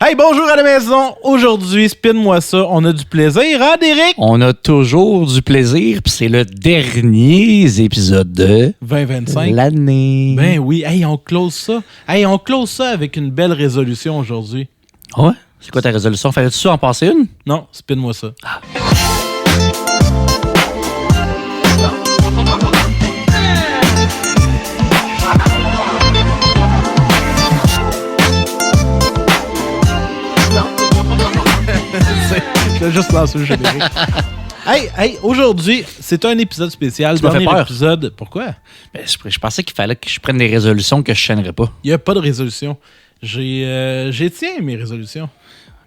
Hey, bonjour à la maison. Aujourd'hui, spin-moi ça. On a du plaisir, hein, Derek? On a toujours du plaisir, puis c'est le dernier épisode de 2025. l'année. Ben oui. Hey, on close ça. Hey, on close ça avec une belle résolution aujourd'hui. Ouais? C'est quoi ta résolution? Fallait-tu en passer une? Non, spin-moi ça. Je vais juste lancer le générique. Hey, aujourd'hui, c'est un épisode spécial. Tu m'as fait peur. Épisode. Pourquoi? Ben, je pensais qu'il fallait que je prenne des résolutions que je chaînerais pas. Il n'y a pas de résolution. J'ai tiens mes résolutions.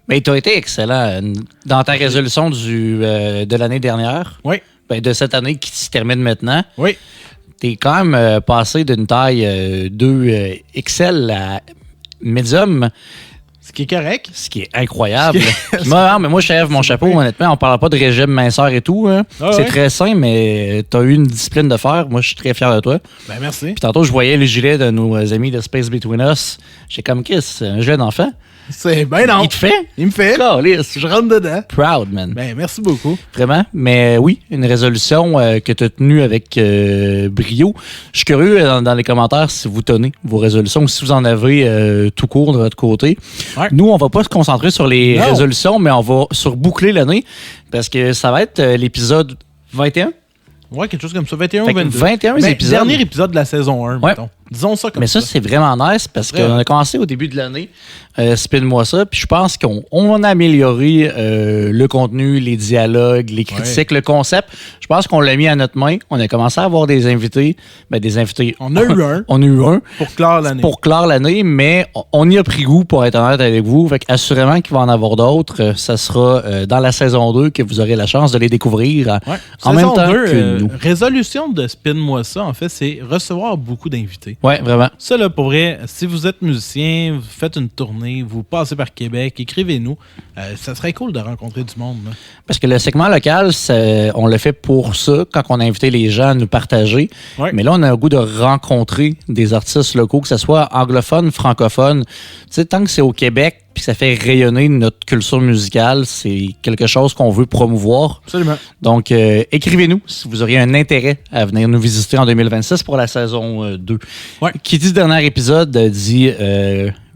Mais tu as été excellent dans ta résolution de l'année dernière. Oui. Ben, de cette année qui se termine maintenant. Oui. Tu es quand même passé d'une taille 2 XL à médium. Ce qui est correct. Ce qui est incroyable. Moi, je lève mon chapeau, honnêtement. On parle pas de régime minceur et tout. Hein. Ah c'est ouais? très sain, mais tu as eu une discipline de fer. Moi, je suis très fier de toi. Ben, merci. Puis tantôt, je voyais les gilets de nos amis de Space Between Us. J'étais comme, qu'est-ce un gilet d'enfant? C'est ben non. Il te fait? Il me fait. Calisse. Je rentre dedans. Proud, man. Ben, merci beaucoup. Vraiment. Mais oui, une résolution que tu as tenue avec brio. Je suis curieux dans les commentaires si vous tenez vos résolutions ou si vous en avez tout court de votre côté. Ouais. Nous, on va pas se concentrer sur les Non. résolutions, mais on va sur boucler l'année parce que ça va être l'épisode 21. Ouais, quelque chose comme ça. 21 ou Fait que 22. 21 Ben, épisodes. Dernier épisode de la saison 1, Ouais. mettons. Disons ça comme Mais ça. ça, c'est vraiment nice parce Vraiment. qu'on a commencé au début de l'année, spin-moi ça, puis je pense qu'on a amélioré le contenu, les dialogues, les critiques, le concept. Je pense qu'on l'a mis à notre main. On a commencé à avoir des invités. Ben, des invités. On a eu un. On a eu un Pour clore l'année. pour clore l'année, mais on y a pris goût, pour être honnête avec vous. Fait assurément qu'il va en avoir d'autres. Ça sera dans la saison 2 que vous aurez la chance de les découvrir Ouais. en même Saison temps 2, que nous. Résolution de Spin-moi ça, en fait, c'est recevoir beaucoup d'invités. Ouais, vraiment. Ça, là, pour vrai, si vous êtes musicien, vous faites une tournée, vous passez par Québec, écrivez-nous. Ça serait cool de rencontrer du monde. Là. Parce que le segment local, on le fait pour ça, quand on a invité les gens à nous partager. Ouais. Mais là, on a le goût de rencontrer des artistes locaux, que ce soit anglophones, francophones. Tu sais, tant que c'est au Québec puis que ça fait rayonner notre culture musicale, c'est quelque chose qu'on veut promouvoir. Absolument. Donc, écrivez-nous si vous auriez un intérêt à venir nous visiter en 2026 pour la saison 2. Ouais. Qui dit dernier épisode dit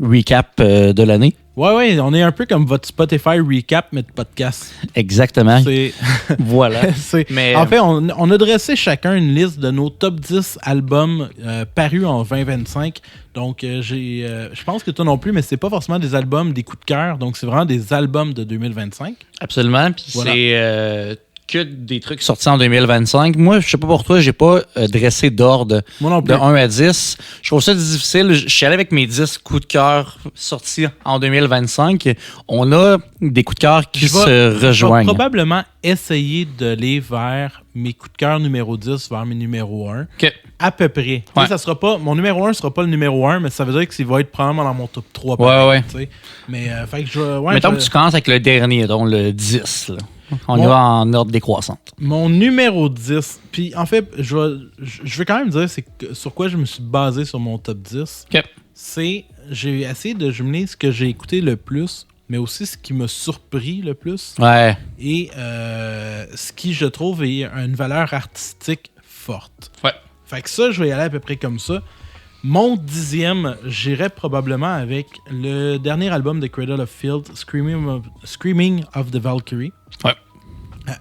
recap de l'année. Ouais, on est un peu comme votre Spotify recap, mais de podcast. Exactement. C'est... Voilà. Mais- En fait, on a dressé chacun une liste de nos top 10 albums parus en 2025. Donc, je pense que toi non plus, mais c'est pas forcément des albums, des coups de cœur. Donc, c'est vraiment des albums de 2025. Absolument. Puis Voilà. c'est que des trucs sortis en 2025. Moi, je sais pas pour toi, j'ai pas dressé d'ordre Moi non de plus. 1 à 10. Je trouve ça difficile. Je suis allé avec mes 10 coups de cœur sortis en 2025. On a des coups de cœur qui se Je vais rejoignent. probablement essayer d'aller vers mes coups de cœur numéro 10, vers mes numéro 1. OK. À peu près. Tu sais, ça sera pas, mon numéro 1 sera pas le numéro 1, mais ça veut dire qu'il va être probablement dans mon top 3. Ouais. tu sais. Mais, fait que je... Mettons que tu commences avec le dernier, donc le 10. Là. On y Mon- va en ordre décroissante. Mon numéro 10, puis en fait, je vais quand même dire c'est sur quoi je me suis basé sur mon top 10. OK. C'est, j'ai essayé de jumeler ce que j'ai écouté le plus, mais aussi ce qui m'a surpris le plus. Ouais. Et ce qui, je trouve, est une valeur artistique forte. Ouais. Fait que ça, je vais y aller à peu près comme ça. Mon 10e, j'irais probablement avec le dernier album de Cradle of Filth, Screaming of the Valkyrie. Ouais.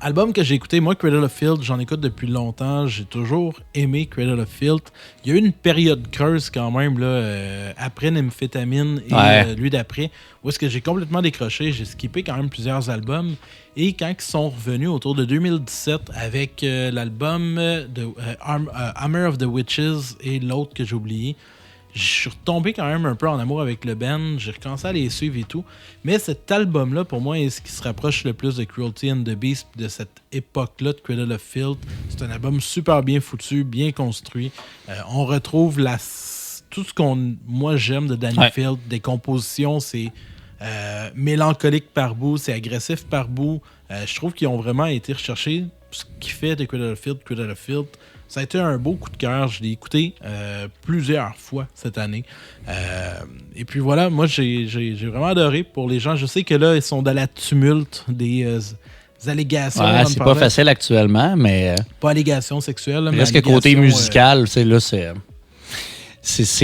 Album que j'ai écouté, moi, Cradle of Filth, j'en écoute depuis longtemps. J'ai toujours aimé Cradle of Filth. Il y a eu une période creuse quand même, là, après Nymphétamine et lui d'après, où est-ce que j'ai complètement décroché. J'ai skippé quand même plusieurs albums. Et quand ils sont revenus autour de 2017 avec l'album de Hammer of the Witches et l'autre que j'ai oublié, je suis retombé quand même un peu en amour avec le band. J'ai recommencé à les suivre et tout. Mais cet album-là, pour moi, est ce qui se rapproche le plus de Cruelty and the Beast de cette époque-là de Cradle of Filth. C'est un album super bien foutu, bien construit. On retrouve tout ce moi j'aime de Danny Field. Des compositions, c'est mélancolique par bout, c'est agressif par bout. Je trouve qu'ils ont vraiment été recherchés ce qui fait de Cradle of Filth Ça a été un beau coup de cœur. Je l'ai écouté plusieurs fois cette année. Et puis voilà, moi, j'ai vraiment adoré pour les gens. Je sais que là, ils sont dans la tumulte des allégations. Ouais, c'est pas facile actuellement, mais... Pas allégations sexuelles, mais est-ce que côté musical, c'est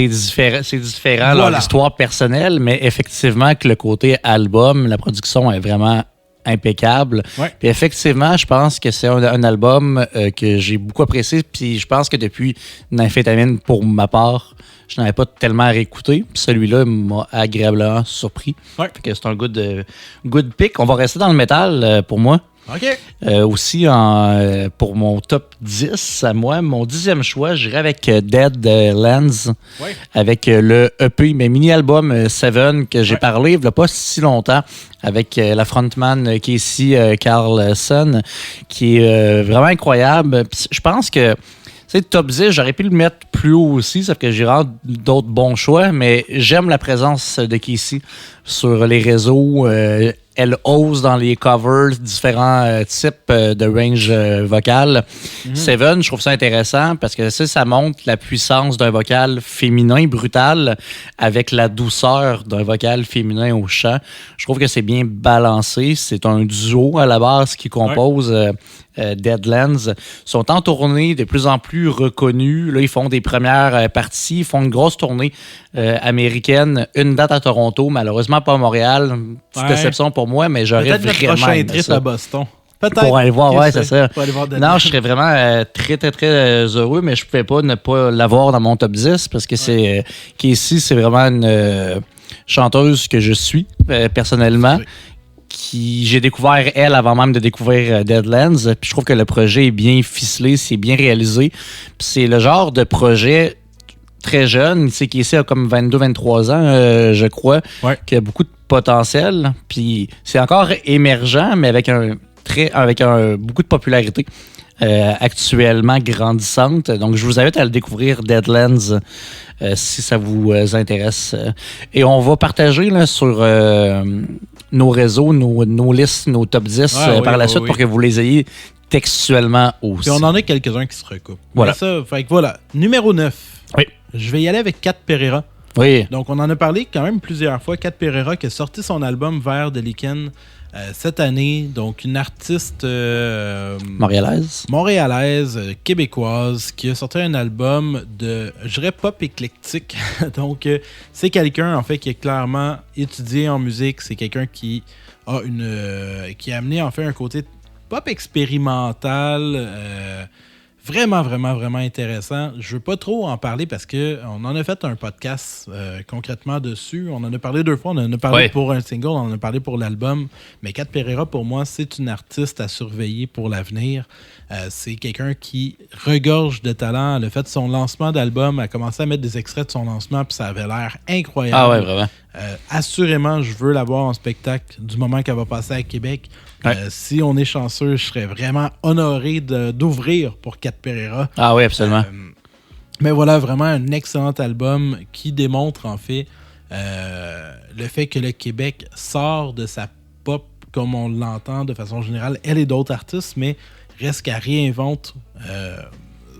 différent leur histoire personnelle, mais effectivement que le côté album, la production est vraiment impeccable. Ouais. Puis effectivement, je pense que c'est un album que j'ai beaucoup apprécié. Puis je pense que depuis Nymphétamine, pour ma part, je n'avais pas tellement réécouté. Puis celui-là m'a agréablement surpris. Ouais. Fait que c'est un good pick. On va rester dans le métal pour moi. OK. Aussi, pour mon top 10, à moi, mon 10e choix, j'irai avec Deadlands, Ouais. avec le EP, mais mini-album Seven, que j'ai parlé il n'y a pas si longtemps, avec la frontman Casey Carlson, qui est vraiment incroyable. Puis, je pense que top 10, j'aurais pu le mettre plus haut aussi, sauf que j'ai vraiment d'autres bons choix, mais j'aime la présence de Casey sur les réseaux. Elle ose dans les covers différents types de range vocal. Seven, je trouve ça intéressant parce que ça montre la puissance d'un vocal féminin brutal avec la douceur d'un vocal féminin au chant. Je trouve que c'est bien balancé. C'est un duo à la base qui compose Deadlands. Ils sont en tournée, de plus en plus reconnus. Là, ils font des premières parties. Ils font une grosse tournée américaine. Une date à Toronto, malheureusement pas à Montréal. Petite déception pour moi, mais j'aurais peut-être vraiment le prochain aimé trip ça. à Boston. Peut-être. Pour aller voir, ouais, c'est ça. Pour aller voir Non, je serais vraiment très, très, très heureux, mais je ne pouvais pas ne pas l'avoir dans mon top 10 parce que c'est Casey, c'est vraiment une chanteuse que je suis personnellement. Oui. Qui j'ai découvert elle avant même de découvrir Deadlands. Puis je trouve que le projet est bien ficelé, c'est bien réalisé. Puis c'est le genre de projet très jeune, tu sais, qui ici a comme 22-23 ans, je crois, qui a beaucoup de potentiel. Puis c'est encore émergent, mais avec beaucoup de popularité. Actuellement grandissante. Donc, je vous invite à le découvrir, Deadlands, si ça vous intéresse. Et on va partager là, sur nos réseaux, nos listes, nos top 10 par la suite pour que vous les ayez textuellement aussi. Puis on en a quelques-uns qui se recoupent. Voilà. Ça, fait que voilà. Numéro 9. Oui. Je vais y aller avec Cat Pereira. Oui. Donc, on en a parlé quand même plusieurs fois. Cat Pereira qui a sorti son album Vers de Lichen cette année. Donc, une artiste montréalaise, québécoise, qui a sorti un album de, je dirais, pop éclectique. Donc, c'est quelqu'un, en fait, qui est clairement étudié en musique. C'est quelqu'un qui a qui a amené, en fait, un côté pop expérimental, vraiment, vraiment, vraiment intéressant. Je veux pas trop en parler parce qu'on en a fait un podcast concrètement dessus. On en a parlé 2 fois. On en a parlé pour un single, on en a parlé pour l'album. Mais Cat Pereira, pour moi, c'est une artiste à surveiller pour l'avenir. C'est quelqu'un qui regorge de talent. Elle a fait son lancement d'album, elle a commencé à mettre des extraits de son lancement, puis ça avait l'air incroyable. Ah ouais, vraiment. Assurément, je veux la voir en spectacle du moment qu'elle va passer à Québec. Si on est chanceux, je serais vraiment honoré d'ouvrir pour Cat Pereira. Ah oui, absolument. Mais voilà, vraiment un excellent album qui démontre en fait le fait que le Québec sort de sa pop comme on l'entend de façon générale. Elle et d'autres artistes, mais reste qu'elle réinvente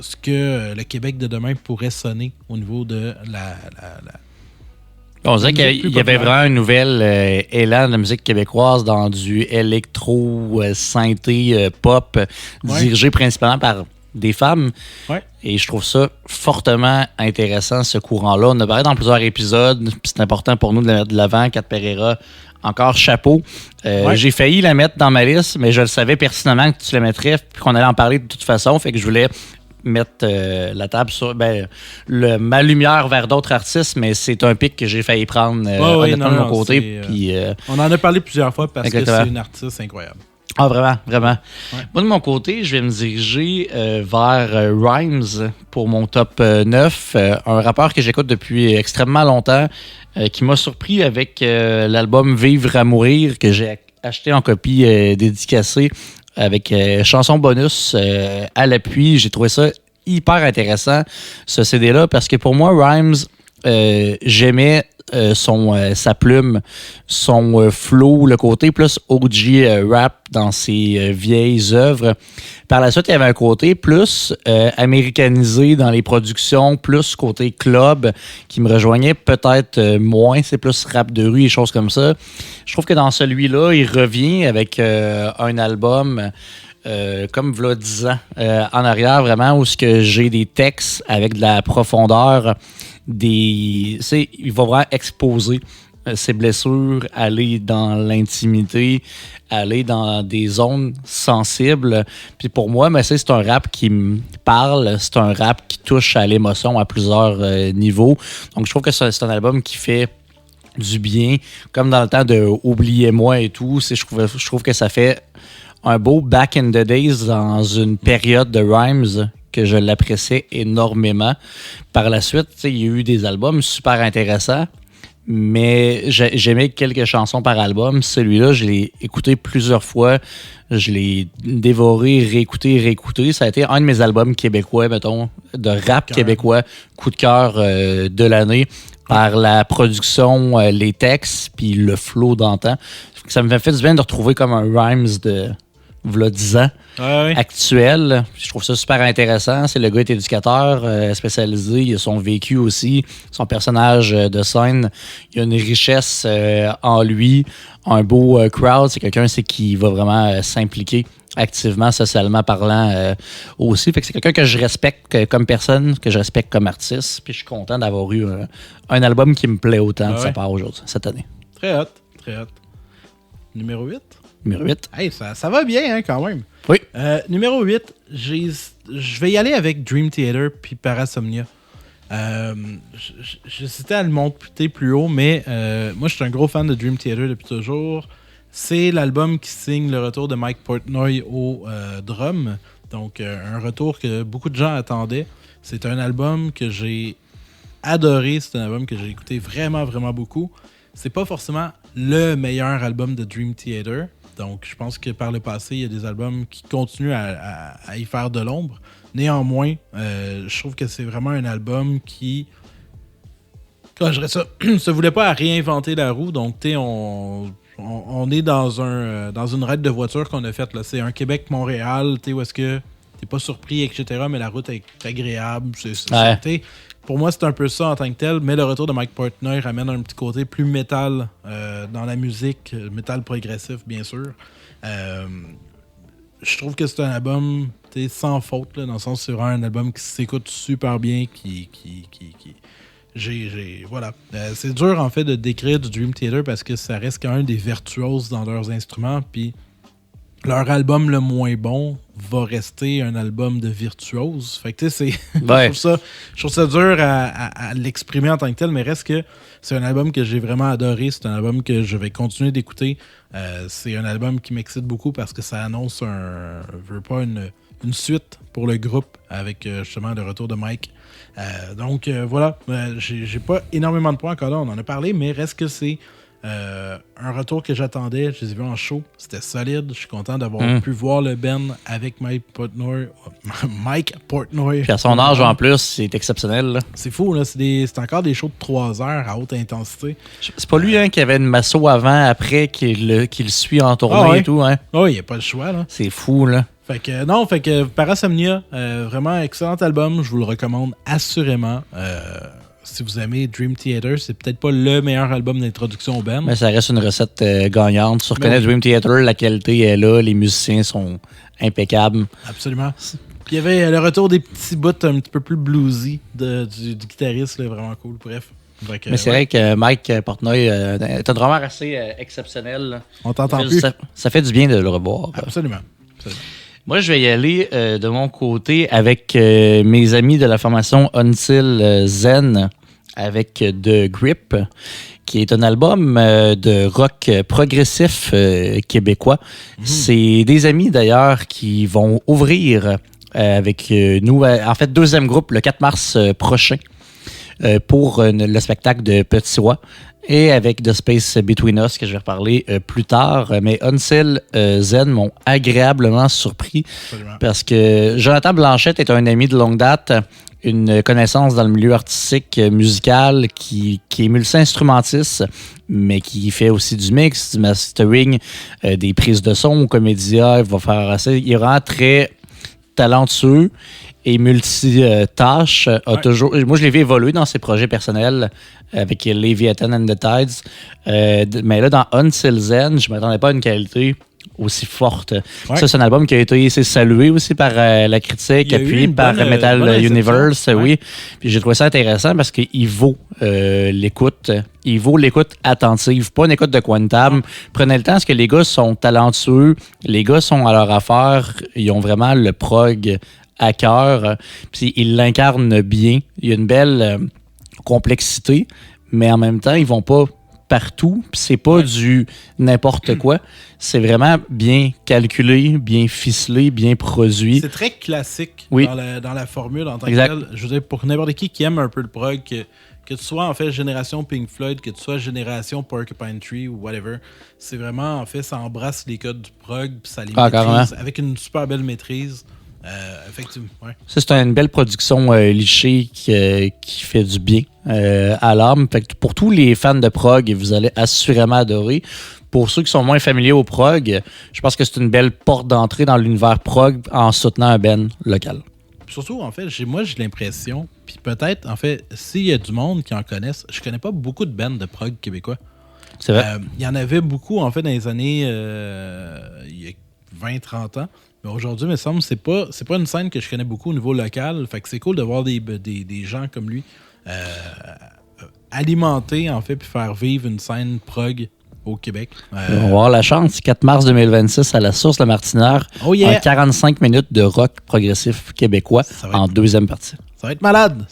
ce que le Québec de demain pourrait sonner au niveau de la on dirait qu'il y avait vraiment un nouvel élan de la musique québécoise dans du électro, synthé, pop, dirigé principalement par des femmes. Ouais. Et je trouve ça fortement intéressant, ce courant-là. On a parlé dans plusieurs épisodes, puis c'est important pour nous de la mettre de l'avant. Cat Pereira, encore chapeau. J'ai failli la mettre dans ma liste, mais je le savais pertinemment que tu la mettrais, puis qu'on allait en parler de toute façon. Fait que je voulais mettre la table sur ma lumière vers d'autres artistes, mais c'est un pic que j'ai failli prendre honnêtement de mon côté. On en a parlé plusieurs fois parce exactement. Que c'est une artiste incroyable. Ah, vraiment, vraiment. Ouais. Moi, de mon côté, je vais me diriger vers Rhymes pour mon top 9. Un rappeur que j'écoute depuis extrêmement longtemps, qui m'a surpris avec l'album Vivre à mourir, que j'ai acheté en copie dédicacée avec chanson bonus à l'appui. J'ai trouvé ça hyper intéressant, ce CD-là, parce que pour moi, Rhymes, j'aimais sa plume, son flow, le côté plus OG rap dans ses vieilles œuvres. Par la suite, il y avait un côté plus américanisé dans les productions, plus côté club, qui me rejoignait peut-être moins. C'est plus rap de rue et choses comme ça. Je trouve que dans celui-là, il revient avec un album comme v'là 10 ans en arrière, vraiment, où j'ai des textes avec de la profondeur, il va vraiment exposer ses blessures, aller dans l'intimité, aller dans des zones sensibles. Puis pour moi, c'est un rap qui me parle, c'est un rap qui touche à l'émotion à plusieurs niveaux. Donc je trouve que c'est un album qui fait du bien, comme dans le temps de Oubliez-moi et tout. Je trouve que ça fait un beau back in the days dans une période de rhymes que je l'appréciais énormément. Par la suite, il y a eu des albums super intéressants, mais j'aimais quelques chansons par album. Celui-là, je l'ai écouté plusieurs fois. Je l'ai dévoré, réécouté. Ça a été un de mes albums québécois, mettons, de rap québécois, coup de cœur de l'année, par la production, les textes, puis le flow d'antan. Ça me fait du bien de retrouver comme un rhymes de v'là 10 ans, actuel. Je trouve ça super intéressant. C'est le gars est éducateur spécialisé. Il a son vécu aussi, son personnage de scène. Il y a une richesse en lui, un beau crowd. C'est quelqu'un qui va vraiment s'impliquer activement, socialement parlant aussi. Fait que c'est quelqu'un que je respecte comme personne, que je respecte comme artiste. Puis je suis content d'avoir eu un album qui me plaît autant de sa part aujourd'hui, cette année. Très hot, très hot. Numéro 8? Numéro 8. Hey, ça va bien, hein, quand même. Oui. Numéro 8, je vais y aller avec Dream Theater puis Parasomnia. J'hésitais à le monter plus haut, mais moi, je suis un gros fan de Dream Theater depuis toujours. C'est l'album qui signe le retour de Mike Portnoy au drum. Donc, un retour que beaucoup de gens attendaient. C'est un album que j'ai adoré. C'est un album que j'ai écouté vraiment, vraiment beaucoup. C'est pas forcément le meilleur album de Dream Theater. Donc, je pense que par le passé, il y a des albums qui continuent à y faire de l'ombre. Néanmoins, je trouve que c'est vraiment un album qui, quand je dirais ça, se voulait pas à réinventer la roue. Donc, on est dans une raide de voiture qu'on a faite. Là. C'est un Québec-Montréal, où est-ce que t'es pas surpris, etc., mais la route est agréable. Pour moi, c'est un peu ça en tant que tel, mais le retour de Mike Portnoy ramène un petit côté plus métal dans la musique, métal progressif, bien sûr. Je trouve que c'est un album sans faute, là, dans le sens où c'est vraiment un album qui s'écoute super bien, voilà. C'est dur, en fait, de décrire du Dream Theater parce que ça reste quand même des virtuoses dans leurs instruments, puis leur album le moins bon va rester un album de virtuose. Fait que tu sais, je trouve ça dur à l'exprimer en tant que tel, mais reste que c'est un album que j'ai vraiment adoré. C'est un album que je vais continuer d'écouter. C'est un album qui m'excite beaucoup parce que ça annonce une suite pour le groupe avec justement le retour de Mike. Donc voilà, j'ai pas énormément de points encore là, on en a parlé, mais reste que c'est un retour que j'attendais. Je les ai vus en show, c'était solide. Je suis content d'avoir pu voir le Ben avec Mike Portnoy. Puis à son âge en plus, c'est exceptionnel. Là. C'est fou, là. C'est encore des shows de 3 heures à haute intensité. C'est pas lui qui avait une masso avant, après, qui le suit en tournée et tout. Hein? Oh, il n'y a pas le choix. Là. C'est fou, là. Fait que Parasomnia, vraiment excellent album. Je vous le recommande assurément. Si vous aimez Dream Theater, c'est peut-être pas le meilleur album d'introduction au band. Mais ça reste une recette gagnante. Tu reconnais Dream Theater, la qualité est là, les musiciens sont impeccables. Absolument. Puis il y avait le retour des petits bouts un petit peu plus bluesy du guitariste, là, vraiment cool. Bref. Mais c'est vrai que Mike Portnoy est un drummer assez exceptionnel. Là. On t'entend plus. Ça fait du bien de le revoir. Absolument. Moi, je vais y aller de mon côté avec mes amis de la formation Until Zen avec The Grip, qui est un album de rock progressif québécois. C'est des amis d'ailleurs qui vont ouvrir avec nous, en fait, deuxième groupe le 4 mars prochain pour le spectacle de Petit Oie. Et avec The Space Between Us, que je vais reparler plus tard. Mais Until Zen m'ont agréablement surpris. Absolument. Parce que Jonathan Blanchette est un ami de longue date une connaissance dans le milieu artistique, musical, qui est multi-instrumentiste, mais qui fait aussi du mix, du mastering, des prises de son au Comédia. Il est vraiment très talentueux et multi-tâches. Moi, je l'ai vu évoluer dans ses projets personnels avec Leviathan and the Tides. Mais là, dans Until Zen, je ne m'attendais pas à une qualité aussi forte. Ouais. Ça, c'est un album qui a été salué aussi par la critique, appuyé par Metal Universe. Oui. Puis j'ai trouvé ça intéressant parce qu'il vaut l'écoute. Il vaut l'écoute attentive, pas une écoute de coin de table. Prenez le temps parce que les gars sont talentueux, les gars sont à leur affaire, ils ont vraiment le prog à cœur, puis ils l'incarnent bien. Il y a une belle complexité, mais en même temps, ils vont pas partout, puis c'est pas du n'importe quoi. C'est vraiment bien calculé, bien ficelé, bien produit. C'est très classique dans la formule en tant que telle. Je veux dire, pour n'importe qui aime un peu le prog, que tu sois en fait génération Pink Floyd, que tu sois génération Porcupine Tree ou whatever, c'est vraiment en fait, ça embrasse les codes du prog, puis ça les maîtrise avec une super belle maîtrise. Effectivement. Ouais. Ça, c'est une belle production lichée qui fait du bien à l'âme. Fait que pour tous les fans de prog, vous allez assurément adorer. Pour ceux qui sont moins familiers au prog, je pense que c'est une belle porte d'entrée dans l'univers prog en soutenant un band local. Surtout, en fait, j'ai l'impression, puis peut-être, en fait, s'il y a du monde qui en connaissent, je connais pas beaucoup de bands de prog québécois. C'est vrai. Il y en avait beaucoup, en fait, dans les années il y a 20-30 ans. Mais aujourd'hui, il me semble, c'est pas une scène que je connais beaucoup au niveau local. Fait que c'est cool de voir des gens comme lui alimenter, en fait, puis faire vivre une scène prog au Québec. On va avoir la chance, 4 mars 2026, à la Source La Martinière, en 45 minutes de rock progressif québécois en deuxième partie. Ça va être malade.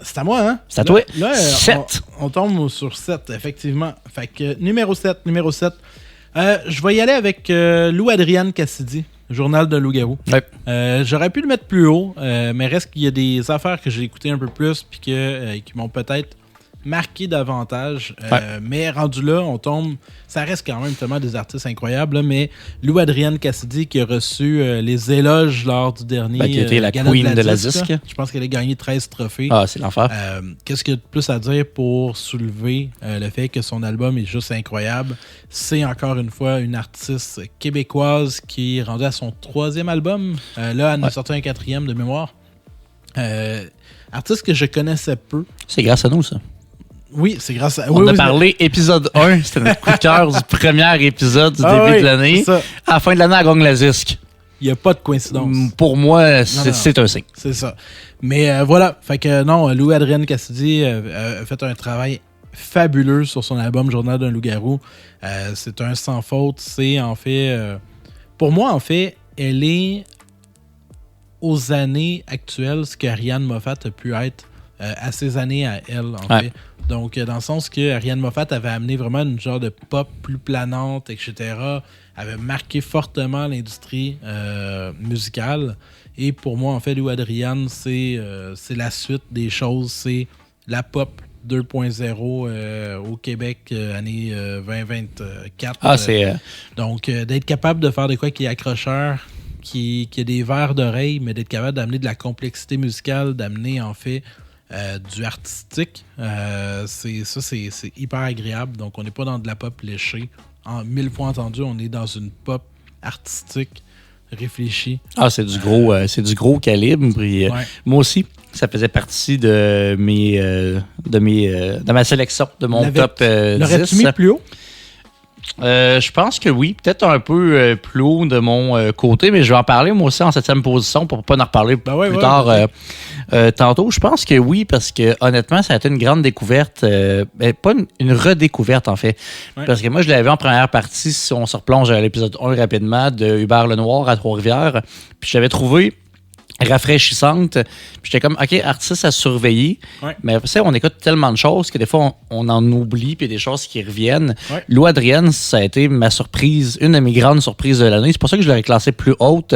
C'est à moi, hein? C'est à toi. Là, 7. On tombe sur 7, effectivement. Fait que numéro 7. Je vais y aller avec Lou Adrienne Cassidy, Journal d'un loup-garou. Ouais. J'aurais pu le mettre plus haut, mais reste qu'il y a des affaires que j'ai écoutées un peu plus puis qui m'ont peut-être marqué davantage. Mais rendu là, on tombe... Ça reste quand même tellement des artistes incroyables, là, mais Lou Adrienne Cassidy qui a reçu les éloges lors du dernier... qui était la queen de la disque. Je pense qu'elle a gagné 13 trophées. Ah, c'est l'enfer. Qu'est-ce qu'il y a de plus à dire pour soulever le fait que son album est juste incroyable? C'est encore une fois une artiste québécoise qui est rendue à son 3e album. Là, elle a sorti un 4e de mémoire. Artiste que je connaissais peu. C'est grâce à nous, ça. Oui, c'est grâce à... On a parlé épisode 1, c'était notre coup de cœur du premier épisode du début de l'année. À la fin de l'année, elle gagne la disque. Il n'y a pas de coïncidence. Pour moi, c'est un signe. C'est ça. Mais voilà, fait que non, Lou Adrienne Cassidy a fait un travail fabuleux sur son album Journal d'un loup-garou. C'est un sans faute. C'est en fait... pour moi, en fait, elle est aux années actuelles ce qu'Ariane Moffat a pu être à ses années à elle, en fait. Donc, dans le sens que Ariane Moffat avait amené vraiment une genre de pop plus planante, etc. Avait marqué fortement l'industrie musicale. Et pour moi, en fait, Lou Adrienne, c'est la suite des choses. C'est la pop 2.0 au Québec, année 2024. Donc, d'être capable de faire de quoi qui est accrocheur, qui a des verres d'oreille, mais d'être capable d'amener de la complexité musicale, d'amener, en fait... du artistique, c'est hyper agréable. Donc, on n'est pas dans de la pop léchée. En 1000 fois entendu, on est dans une pop artistique, réfléchie. Ah, c'est du gros calibre. Puis, moi aussi, ça faisait partie de ma sélection, de mon top 10. L'aurais-tu mis plus haut? Je pense que oui, peut-être un peu plus haut de mon côté, mais je vais en parler moi aussi en 7e position pour pas en reparler plus tard tantôt. Je pense que oui, parce que honnêtement, ça a été une grande découverte, pas une redécouverte en fait, parce que moi je l'avais en première partie, si on se replonge à l'épisode 1 rapidement, de Hubert Lenoir à Trois-Rivières, puis je l'avais trouvé rafraîchissante. Puis j'étais comme, OK, artiste à surveiller. Mais tu sais, on écoute tellement de choses que des fois, on en oublie, puis il y a des choses qui reviennent. Lou Adrienne, ça a été ma surprise, une de mes grandes surprises de l'année. C'est pour ça que je l'aurais classé plus haute,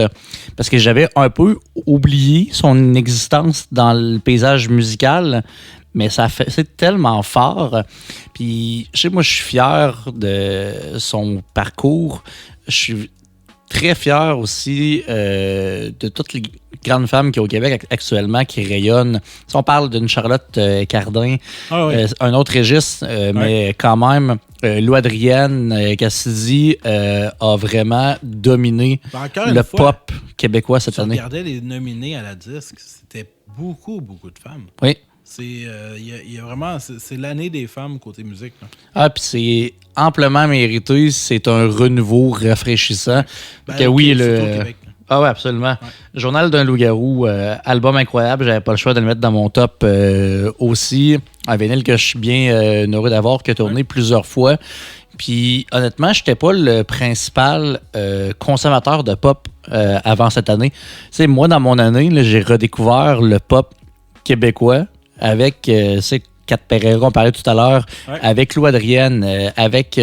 parce que j'avais un peu oublié son existence dans le paysage musical. Mais c'est tellement fort. Puis, je sais, moi, je suis fier de son parcours. Je suis très fier aussi de toutes les grandes femmes qui au Québec actuellement qui rayonnent. Si on parle d'une Charlotte Cardin, un autre registre, mais quand même, Lou Adrienne Cassidy a vraiment dominé le pop québécois cette année. Si on regardait les nominés à la disque, c'était beaucoup de femmes. Oui. Il y a vraiment... C'est l'année des femmes côté musique. Là. Ah, puis c'est amplement mérité. C'est un renouveau rafraîchissant. Oui, le... Québec, ah oui, absolument. Ouais. Journal d'un loup-garou, album incroyable. J'avais pas le choix de le mettre dans mon top aussi. Un vinyle que je suis bien heureux d'avoir, qui a tourné plusieurs fois. Puis honnêtement, je n'étais pas le principal consommateur de pop avant cette année. Tu sais, moi, dans mon année, là, j'ai redécouvert le pop québécois avec Kat Pereira, on parlait tout à l'heure, avec Lou Adrienne, avec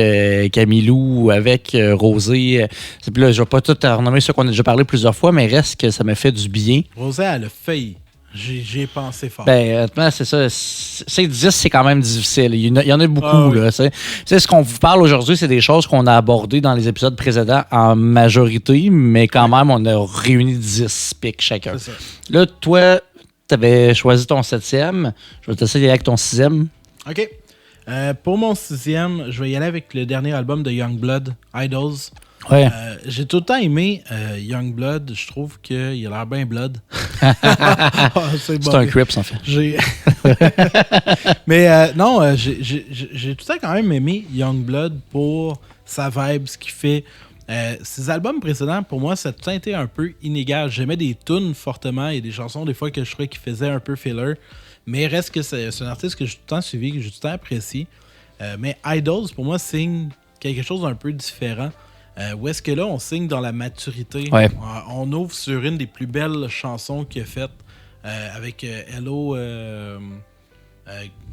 Camilou, avec Rosé. Puis là, je ne vais pas tout renommer ceux qu'on a déjà parlé plusieurs fois, mais reste que ça me fait du bien. Rosé, elle a failli. J'ai pensé fort. Honnêtement, c'est ça. C'est 10, c'est quand même difficile. Il y en a beaucoup. Là, ce qu'on vous parle aujourd'hui, c'est des choses qu'on a abordées dans les épisodes précédents en majorité, mais quand même, on a réuni 10 pics chacun. C'est ça. Là, toi, tu avais choisi ton 7e. Je vais t'essayer avec ton 6e. OK. Pour mon 6e, je vais y aller avec le dernier album de Youngblood, Idols. Ouais. J'ai tout le temps aimé Youngblood. Je trouve qu'il a l'air bien blood. C'est un Crips, en fait. Mais non, j'ai tout le temps quand même aimé Youngblood pour sa vibe, ce qu'il fait. Ses albums précédents, pour moi, ça a tout le temps été un peu inégal. J'aimais des tunes fortement et des chansons, des fois, que je trouvais qu'il faisait un peu filler. Mais reste que c'est un artiste que j'ai tout le temps suivi, que j'ai tout le temps apprécié. Mais Idols, pour moi, signe quelque chose d'un peu différent. Où est-ce que là, on signe dans la maturité. Ouais. On ouvre sur une des plus belles chansons qu'il a faites avec Hello...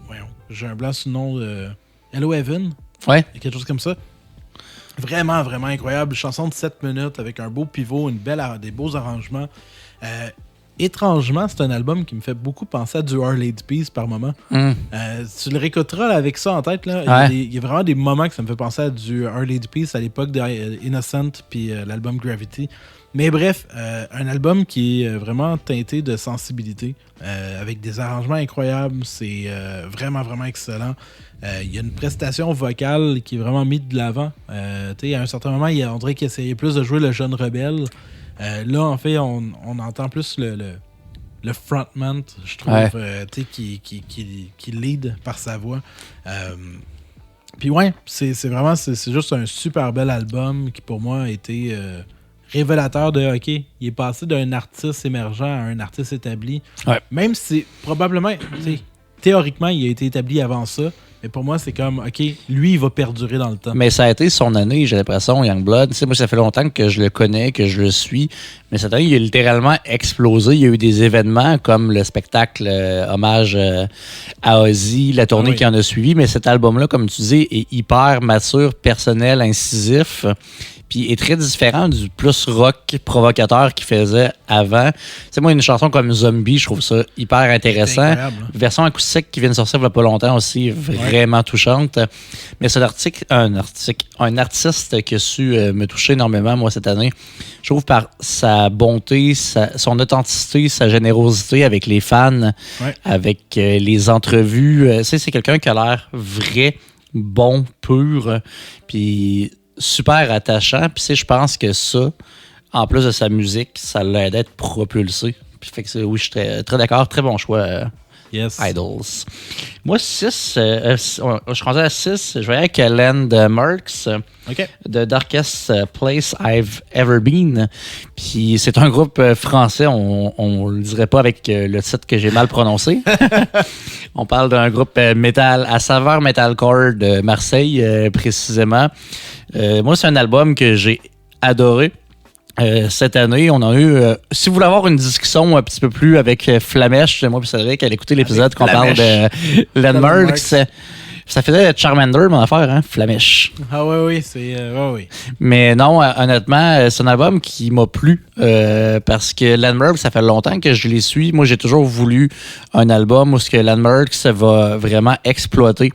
voyons, j'ai un blanc sur le nom. Hello Evan. Ouais. Quelque chose comme ça. Vraiment, vraiment incroyable. Chanson de 7 minutes avec un beau pivot, des beaux arrangements. Étrangement, c'est un album qui me fait beaucoup penser à du Our Lady Peace par moment. Tu le réécouteras là, avec ça en tête. Là. Il y a vraiment des moments que ça me fait penser à du Our Lady Peace à l'époque d'Innocent puis l'album Gravity. Mais bref, un album qui est vraiment teinté de sensibilité, avec des arrangements incroyables. C'est vraiment, vraiment excellent. Il y a une prestation vocale qui est vraiment mise de l'avant. À un certain moment, on dirait qu'il essayait plus de jouer le jeune rebelle. Là, en fait, on entend plus le frontman, je trouve, qui lead par sa voix. Puis ouais, c'est juste un super bel album qui, pour moi, a été révélateur de, OK, il est passé d'un artiste émergent à un artiste établi. Ouais. Même si, probablement, théoriquement, il a été établi avant ça. Mais pour moi, c'est comme, OK, lui, il va perdurer dans le temps. Mais ça a été son année, j'ai l'impression, Youngblood. Tu sais, moi, ça fait longtemps que je le connais, que je le suis. Mais cette année, il a littéralement explosé. Il y a eu des événements comme le spectacle hommage à Ozzy, la tournée qui en a suivi. Mais cet album-là, comme tu dis, est hyper mature, personnel, incisif. Puis est très différent du plus rock provocateur qu'il faisait avant. C'est moi, une chanson comme Zombie, je trouve ça hyper intéressant. Version acoustique qui vient de sortir il n'y a pas longtemps aussi, vraiment touchante. Mais c'est un artiste qui a su me toucher énormément, moi, cette année. Je trouve par sa bonté, son authenticité, sa générosité avec les fans, avec les entrevues. C'est quelqu'un qui a l'air vrai, bon, pur. Puis super attachant. Puis je pense que ça, en plus de sa musique, ça l'aide à être propulsé. Puis fait que oui, je suis très, très d'accord. Très bon choix. Yes. Idols. Moi, 6, je suis rendu à 6. Je vais avec Landmarks, The Darkest Place I've Ever Been. Puis c'est un groupe français, on le dirait pas avec le titre que j'ai mal prononcé. On parle d'un groupe métal à saveur metalcore de Marseille, précisément. Moi, c'est un album que j'ai adoré. Cette année, on a eu... si vous voulez avoir une discussion un petit peu plus avec Flamèche, moi et Cédric, allez écouter l'épisode qu'on parle de Landmarks. Ça faisait Charmander, mon affaire, hein, Flamèche. Ah oui, c'est... oui. Mais non, honnêtement, c'est un album qui m'a plu parce que Landmarks, ça fait longtemps que je les suis. Moi, j'ai toujours voulu un album où ce que Landmarks va vraiment exploiter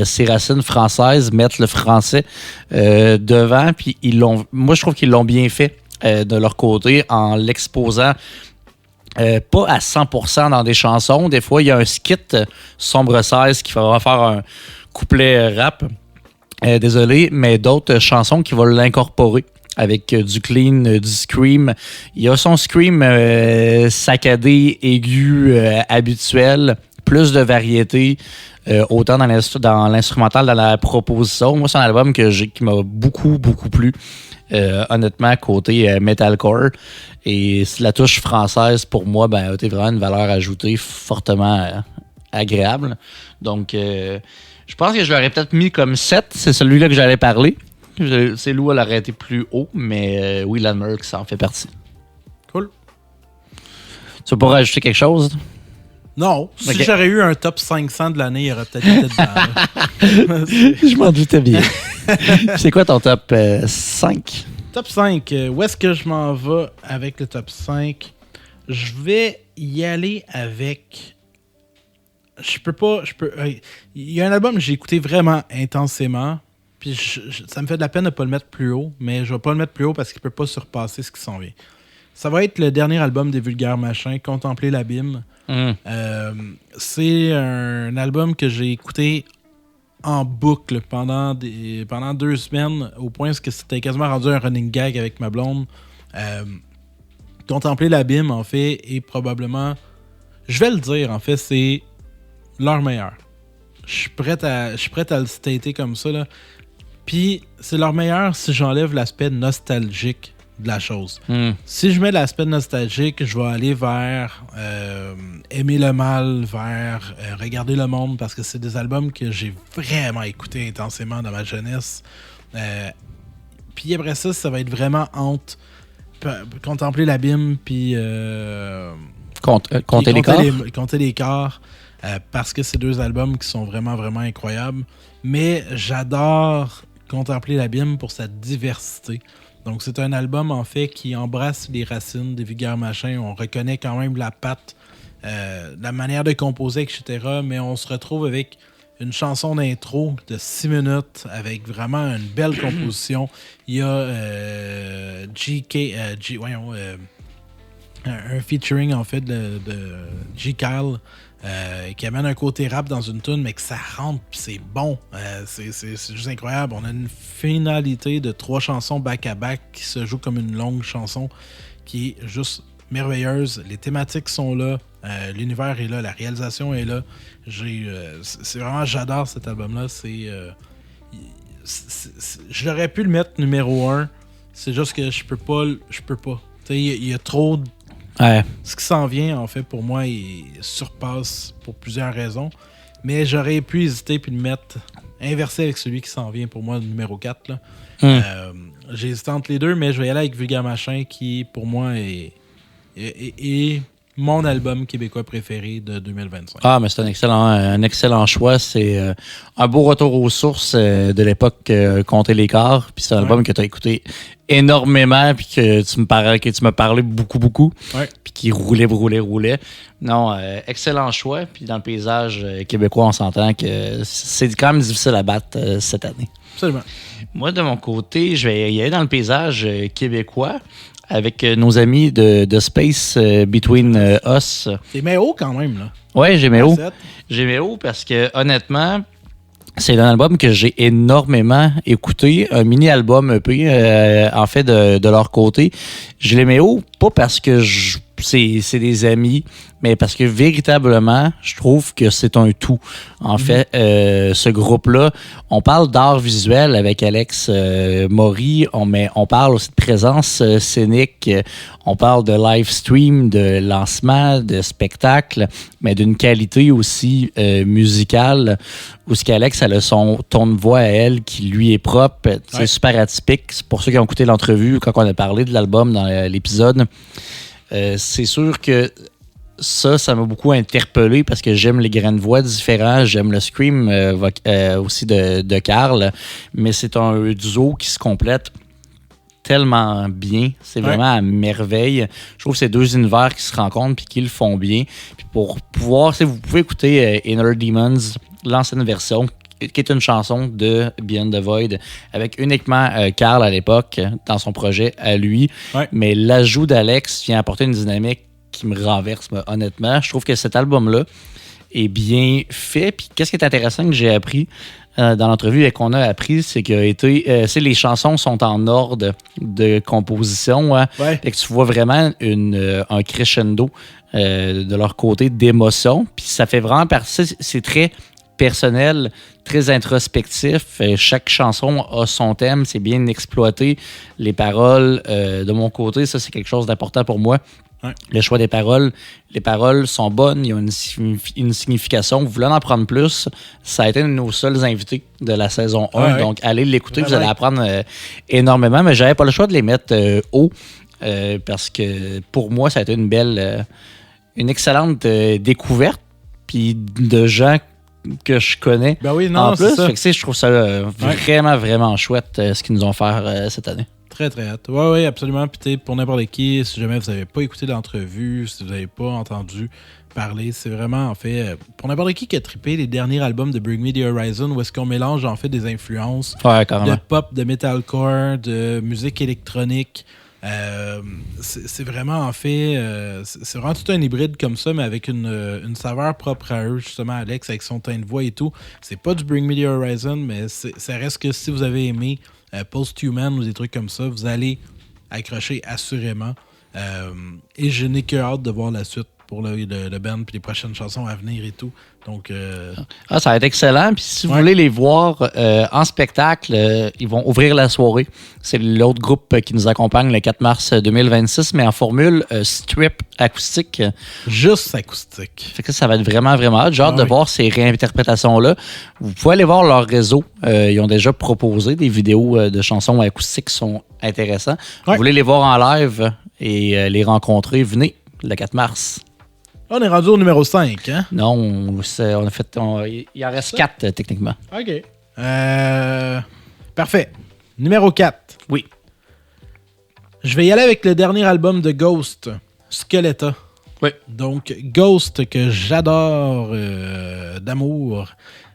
ses racines françaises, mettre le français devant, puis moi je trouve qu'ils l'ont bien fait de leur côté en l'exposant pas à 100% dans des chansons. Des fois, il y a un skit Sombre 16 qui va faire un couplet rap. Désolé, mais d'autres chansons qui vont l'incorporer avec du clean, du scream. Il y a son scream saccadé, aigu, habituel, plus de variété, autant dans l'instrumental, dans la proposition. Moi, c'est un album qui m'a beaucoup, beaucoup plu. Honnêtement, côté metalcore. Et la touche française, pour moi, a été vraiment une valeur ajoutée fortement agréable. Donc, je pense que je l'aurais peut-être mis comme 7. C'est celui-là que j'allais parler. C'est Lou, elle aurait été plus haut, mais oui, Landmark, ça en fait partie. Cool. Tu veux pas rajouter quelque chose? Non. Okay. Si j'aurais eu un top 500 de l'année, il aurait peut-être été dedans. Je m'en doutais bien. C'est quoi ton top 5? Top 5. Où est-ce que je m'en vais avec le top 5? Je vais y aller avec... Il y a un album que j'ai écouté vraiment intensément. Puis ça me fait de la peine de ne pas le mettre plus haut, mais je vais pas le mettre plus haut parce qu'il peut pas surpasser ce qui s'en vient. Ça va être le dernier album des Vulgaires Machins, Contempler l'abîme. C'est un album que j'ai écouté en boucle pendant 2 semaines, au point que c'était quasiment rendu un running gag avec ma blonde. Contempler l'abîme, en fait, est probablement... Je vais le dire, en fait, c'est leur meilleur. Je suis prêt à le stater comme ça, là. Puis, c'est leur meilleur si j'enlève l'aspect nostalgique de la chose. Si je mets l'aspect nostalgique, je vais aller vers Aimer le mal, vers Regarder le monde, parce que c'est des albums que j'ai vraiment écoutés intensément dans ma jeunesse. Puis après ça va être vraiment honte. Contempler l'abîme, puis... compter les corps. Compter les corps. Parce que c'est 2 albums qui sont vraiment, vraiment incroyables. Mais j'adore Contempler l'abîme pour sa diversité. Donc, c'est un album, en fait, qui embrasse les racines des Vulgaires Machins. On reconnaît quand même la patte, la manière de composer, etc. Mais on se retrouve avec une chanson d'intro de 6 minutes avec vraiment une belle composition. Il y a un featuring, en fait, de G. Kyle, qui amène un côté rap dans une tune, mais que ça rentre pis c'est bon. C'est juste incroyable. On a une finalité de 3 chansons back-à-back qui se joue comme une longue chanson qui est juste merveilleuse. Les thématiques sont là, l'univers est là, la réalisation est là. C'est vraiment, j'adore cet album-là. J'aurais pu le mettre numéro 1. C'est juste que je peux pas. Il y a trop de... Ouais. Ce qui s'en vient, en fait, pour moi, il surpasse pour plusieurs raisons. Mais j'aurais pu hésiter puis le mettre inversé avec celui qui s'en vient, pour moi, le numéro 4. Là. J'ai hésité entre les deux, mais je vais y aller avec Vulgaires Machins, qui, pour moi, est mon album québécois préféré de 2025. Ah, mais c'est un excellent choix. C'est un beau retour aux sources de l'époque Compter les corps. Puis c'est un album que tu as écouté énormément, puis que tu me parlais beaucoup. Ouais. Puis qui roulait. Non, excellent choix. Puis dans le paysage québécois, on s'entend que c'est quand même difficile à battre cette année. Absolument. Moi, de mon côté, je vais y aller dans le paysage québécois avec nos amis de Space Between Us. C'est Méo quand même, là. Ouais, j'ai Méo. J'ai Méo parce que, honnêtement, c'est un album que j'ai énormément écouté. Un mini-album EP, en fait, de leur côté. Je les Méo, pas parce que c'est des amis, mais parce que véritablement, je trouve que c'est un tout. En fait, ce groupe-là, on parle d'art visuel avec Alex Maury, on parle aussi de présence scénique, on parle de live stream, de lancement, de spectacle, mais d'une qualité aussi musicale, où ce qu'Alex, elle a son ton de voix à elle qui lui est propre. C'est super atypique. C'est pour ceux qui ont écouté l'entrevue, quand on a parlé de l'album dans l'épisode, c'est sûr que ça m'a beaucoup interpellé parce que j'aime les grains de voix différents, j'aime le scream aussi de Carl, mais c'est un duo qui se complète tellement bien, c'est vraiment à merveille. Je trouve que c'est 2 univers qui se rencontrent puis qui le font bien. Puis pour pouvoir, vous pouvez écouter Inner Demons, l'ancienne version, qui est une chanson de Beyond the Void, avec uniquement Carl à l'époque, dans son projet à lui. Ouais. Mais l'ajout d'Alex vient apporter une dynamique qui me renverse, honnêtement. Je trouve que cet album-là est bien fait. Puis qu'est-ce qui est intéressant que j'ai appris dans l'entrevue et qu'on a appris, c'est que les chansons sont en ordre de composition. Hein, ouais. Et que tu vois vraiment un crescendo de leur côté d'émotion. Puis ça fait vraiment partie. C'est très personnel, très introspectif. Chaque chanson a son thème. C'est bien exploité. Les paroles, de mon côté, ça, c'est quelque chose d'important pour moi. Ouais. Le choix des paroles. Les paroles sont bonnes, ils ont une signification. Vous voulez en apprendre plus, ça a été un de nos seuls invités de la saison 1. Ouais. Donc, allez l'écouter, vous allez apprendre énormément. Mais j'avais pas le choix de les mettre haut parce que pour moi, ça a été une excellente découverte. Puis de gens que je connais. Ben oui, non, en plus, c'est ça. Fait que, je trouve ça vraiment, vraiment chouette ce qu'ils nous ont fait cette année. Très, très hâte. Oui, absolument. Puis pour n'importe qui, si jamais vous n'avez pas écouté l'entrevue, si vous n'avez pas entendu parler, c'est vraiment, en fait, pour n'importe qui a trippé les derniers albums de Bring Me The Horizon, où est-ce qu'on mélange, en fait, des influences de pop, de metalcore, de musique électronique. C'est vraiment, en fait, c'est vraiment tout un hybride comme ça, mais avec une saveur propre à eux, justement, Alex, avec son teint de voix et tout. C'est pas du Bring Me The Horizon, mais ça reste que si vous avez aimé Post-Human ou des trucs comme ça, vous allez accrocher assurément. Et je n'ai que hâte de voir la suite pour le band puis les prochaines chansons à venir et tout. Donc, ça va être excellent. Puis si vous voulez les voir en spectacle, ils vont ouvrir la soirée. C'est l'autre groupe qui nous accompagne le 4 mars 2026, mais en formule strip acoustique. Juste acoustique. Fait que ça va être vraiment, vraiment hâte. J'ai hâte de voir ces réinterprétations-là. Vous pouvez aller voir leur réseau. Ils ont déjà proposé des vidéos de chansons acoustiques qui sont intéressants. Vous voulez les voir en live et les rencontrer, venez le 4 mars. On est rendu au numéro 5, hein? Non, on a fait. Il en reste 4 techniquement. OK. Parfait. Numéro 4. Oui. Je vais y aller avec le dernier album de Ghost, Skeletta. Oui. Donc, Ghost, que j'adore d'amour.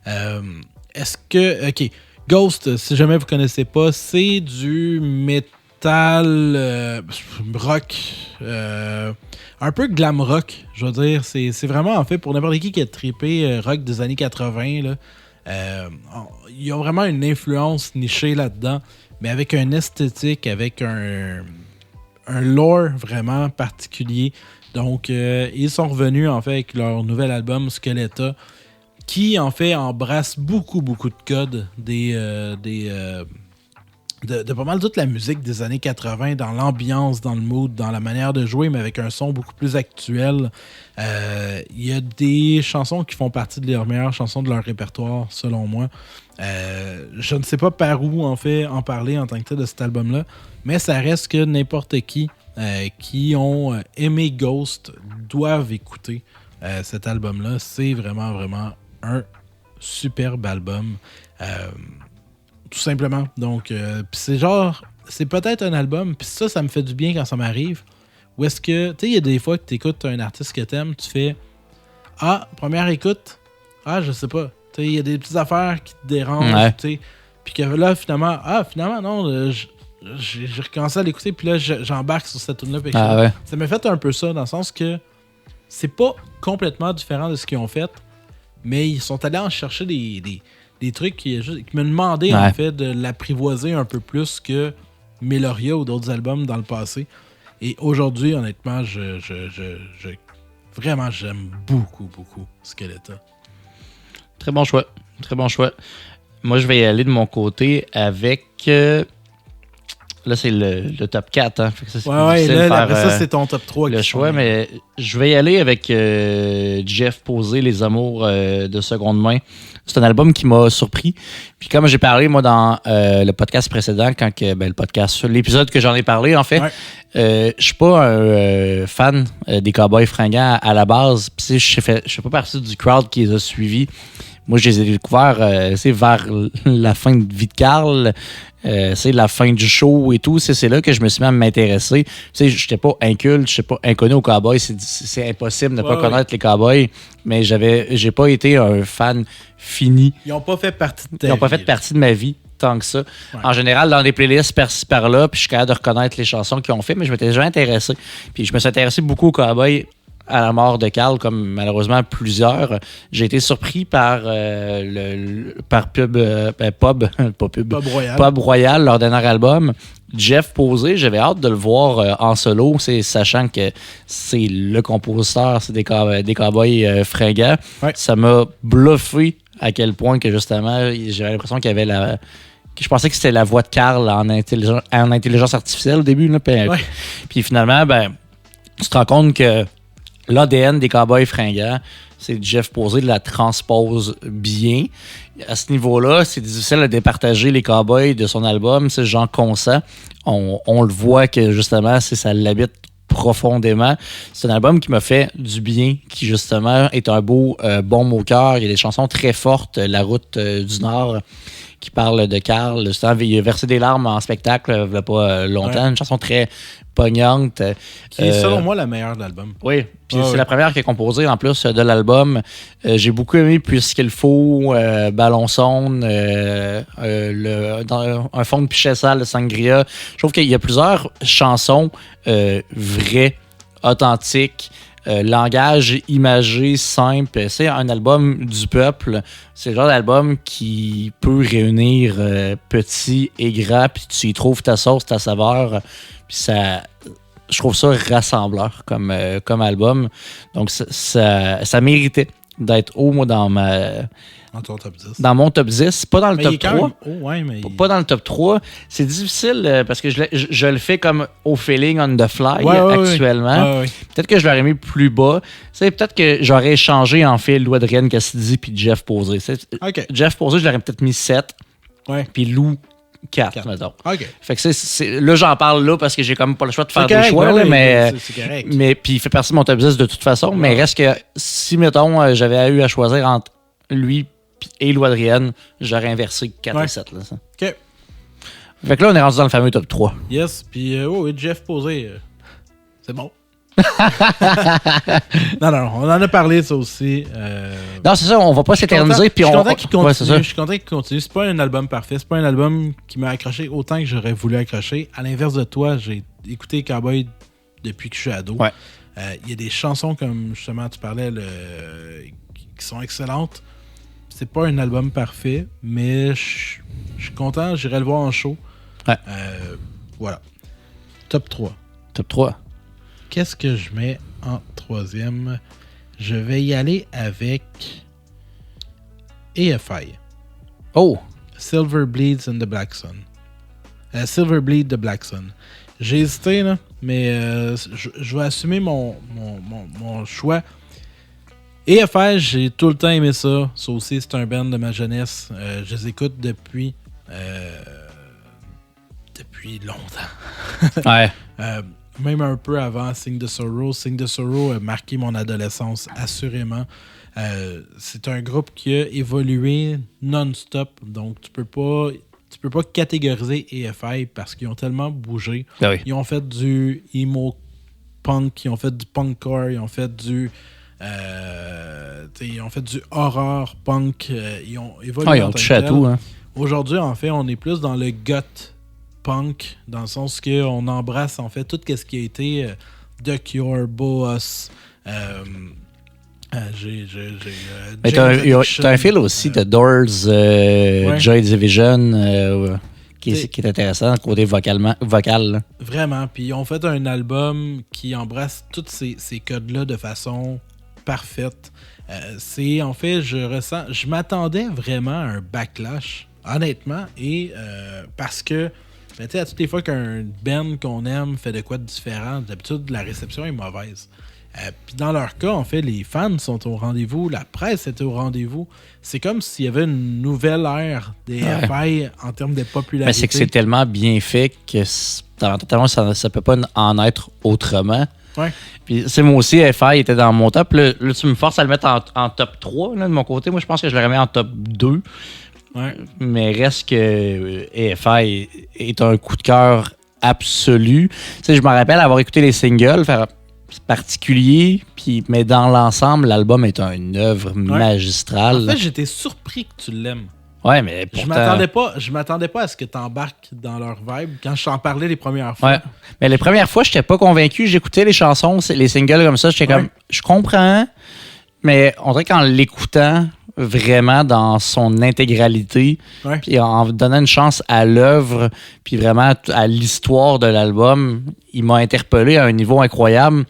Est-ce que... OK. Ghost, si jamais vous ne connaissez pas, c'est du métal rock... un peu glam rock, je veux dire. C'est vraiment, en fait, pour n'importe qui a trippé rock des années 80, là, il y a vraiment une influence nichée là-dedans, mais avec une esthétique, avec un lore vraiment particulier. Donc, ils sont revenus, en fait, avec leur nouvel album, Skeletta, qui, en fait, embrasse beaucoup, beaucoup de codes de pas mal toute la musique des années 80, dans l'ambiance, dans le mood, dans la manière de jouer, mais avec un son beaucoup plus actuel. Il y a des chansons qui font partie de leurs meilleures chansons de leur répertoire, selon moi. Je ne sais pas par où, en fait, en parler en tant que tel de cet album-là, mais ça reste que n'importe qui ont aimé Ghost doivent écouter cet album-là. C'est vraiment, vraiment un superbe album. Tout simplement. Donc, c'est genre, c'est peut-être un album, puis ça me fait du bien quand ça m'arrive. Où est-ce que, tu sais, il y a des fois que tu écoutes un artiste que t'aimes, tu fais première écoute, je sais pas. Tu sais, il y a des petites affaires qui te dérangent, tu sais. Puis que là, finalement, non, j'ai recommencé à l'écouter, puis là, j'embarque sur cette tune-là. Ça m'a fait un peu ça, dans le sens que c'est pas complètement différent de ce qu'ils ont fait, mais ils sont allés en chercher des trucs qui me demandaient en fait de l'apprivoiser un peu plus que Meloria ou d'autres albums dans le passé. Et aujourd'hui, honnêtement, vraiment, j'aime beaucoup, beaucoup Skeletta. Très bon choix. Très bon choix. Moi, je vais y aller de mon côté avec... Là, c'est le top 4. Hein. Fait que ça, c'est ça, c'est ton top 3. Le choix, mais je vais y aller avec Jeff Posé, Les Amours de seconde main. C'est un album qui m'a surpris. Puis comme j'ai parlé, moi, dans le podcast précédent, l'épisode que j'en ai parlé, en fait, je suis pas un fan des Cowboys fringants à la base. Puis je fais pas partie du crowd qui les a suivis. moi, je les ai découverts c'est vers la fin de vie de Carl. C'est la fin du show et tout. C'est là que je me suis mis à m'intéresser. Tu sais, je n'étais pas inculte, je n'étais pas inconnu aux Cowboys. C'est impossible de ne pas connaître les Cowboys. Mais j'ai pas été un fan fini. Ils n'ont pas fait partie de ta vie. Ils n'ont pas fait partie de ma vie tant que ça. Ouais. En général, dans des playlists par-ci par-là, puis je suis capable de reconnaître les chansons qu'ils ont fait, mais je m'étais jamais intéressé. Puis je me suis intéressé beaucoup aux Cowboys à la mort de Carl, comme malheureusement plusieurs. J'ai été surpris par Pub Royal, leur dernier album. Jeff Posey, j'avais hâte de le voir en solo, sachant que c'est le compositeur, c'est des Cowboys fringants. Ouais. Ça m'a bluffé à quel point que justement, j'avais l'impression qu'il y avait je pensais que c'était la voix de Carl en intelligence artificielle au début. Là, puis finalement, tu te rends compte que l'ADN des Cowboys fringants, c'est Jeff Posey la transpose bien. À ce niveau-là, c'est difficile de départager les Cowboys de son album. C'est Jean Consent. On le voit que justement, ça l'habite profondément. C'est un album qui m'a fait du bien, qui justement est un beau baume au cœur. Il y a des chansons très fortes. La route du Nord, qui parle de Carl. Justement, il a versé des larmes en spectacle il n'y a pas longtemps. Ouais. Une chanson très pognante. Qui est selon moi la meilleure de l'album. Oui, puis c'est la première qui est composée en plus de l'album. J'ai beaucoup aimé Puisqu'il faut, Ballon sonne, un fond de pichet sale de Sangria. Je trouve qu'il y a plusieurs chansons vraies, authentiques. Langage imagé, simple. C'est un album du peuple. C'est le genre d'album qui peut réunir petit et grand, puis tu y trouves ta sauce, ta saveur. Puis je trouve ça rassembleur comme album. Donc ça méritait d'être haut, moi, dans ton top 10. Dans mon top 10. Pas dans le top 3. Pas dans le top 3. C'est difficile parce que je le fais comme au feeling on the fly actuellement. Ouais. Peut-être que je l'aurais mis plus bas. Peut-être que j'aurais échangé en fait Lou Adrienne Cassidy puis Jeff Posey. Okay. Jeff Posey, je l'aurais peut-être mis 7. Ouais. Puis Lou 4, mettons. OK. Fait que là, j'en parle là parce que j'ai comme pas le choix de faire des choix. Là, mais puis il fait partie de mon top 10 de toute façon. Ouais. Mais reste que si, mettons, j'avais eu à choisir entre lui et Lou Adrienne, j'aurais inversé 4 et 7. Là, ça. OK. Fait que là, on est rendu dans le fameux top 3. Yes. Puis, Jeff Posey, c'est bon. non, on en a parlé, ça aussi. Non, c'est ça, on va pas s'éterniser. Je suis content qu'il continue. C'est pas un album parfait. C'est pas un album qui m'a accroché autant que j'aurais voulu accrocher. À l'inverse de toi, j'ai écouté Cowboy depuis que je suis ado. Ouais. Y a des chansons, comme justement tu parlais, qui sont excellentes. C'est pas un album parfait, mais je suis content. J'irai le voir en show. Ouais. Voilà. Top 3. Top 3. Qu'est-ce que je mets en troisième? Je vais y aller avec AFI. Oh! Silver Bleeds and the Black Sun. Silver Bleed the Black Sun. J'ai hésité, là, mais je vais assumer mon choix. AFI, j'ai tout le temps aimé ça. Ça aussi, c'est un band de ma jeunesse. Je les écoute depuis longtemps. Ouais. Même un peu avant Sing the Sorrow. Sing the Sorrow a marqué mon adolescence, assurément. C'est un groupe qui a évolué non-stop. Donc, tu peux pas catégoriser AFI parce qu'ils ont tellement bougé. Ah oui. Ils ont fait du emo punk, ils ont fait du punkcore, ils ont fait du horror punk. Ils ont évolué. Ils ont touché à tout. Hein. Aujourd'hui, en fait, on est plus dans le goth punk, dans le sens qu'on embrasse en fait tout ce qui a été The Cure, Boas. Mais t'as un fil aussi de Doors, Joy Division, qui est intéressant, côté vocal. Là. Vraiment. Puis ils ont fait un album qui embrasse tous ces codes-là de façon parfaite. En fait, je m'attendais vraiment à un backlash, honnêtement, et parce que à toutes les fois qu'un band qu'on aime fait de quoi de différent, d'habitude, la réception est mauvaise. Puis dans leur cas, en fait, les fans sont au rendez-vous, la presse était au rendez-vous. C'est comme s'il y avait une nouvelle ère des AFI en termes de popularité. Mais c'est que c'est tellement bien fait que ça ne peut pas en être autrement. Ouais. Puis, c'est moi aussi, EFI était dans mon top. Là, tu me forces à le mettre en top 3 là, de mon côté. Moi, je pense que je le remets en top 2. Ouais. Mais reste que EFI est un coup de cœur absolu. Tu sais, je me rappelle avoir écouté les singles, faire particulier, mais dans l'ensemble, l'album est une œuvre magistrale. En fait, j'étais surpris que tu l'aimes. Ouais, mais pourtant... Je m'attendais pas à ce que tu embarques dans leur vibe quand je t'en parlais les premières fois. Ouais. Mais les premières fois, j'étais pas convaincu. J'écoutais les chansons, les singles comme ça, j'étais comme, je comprends, mais on dirait qu'en l'écoutant vraiment dans son intégralité, puis en donnant une chance à l'œuvre, puis vraiment à l'histoire de l'album, il m'a interpellé à un niveau incroyable.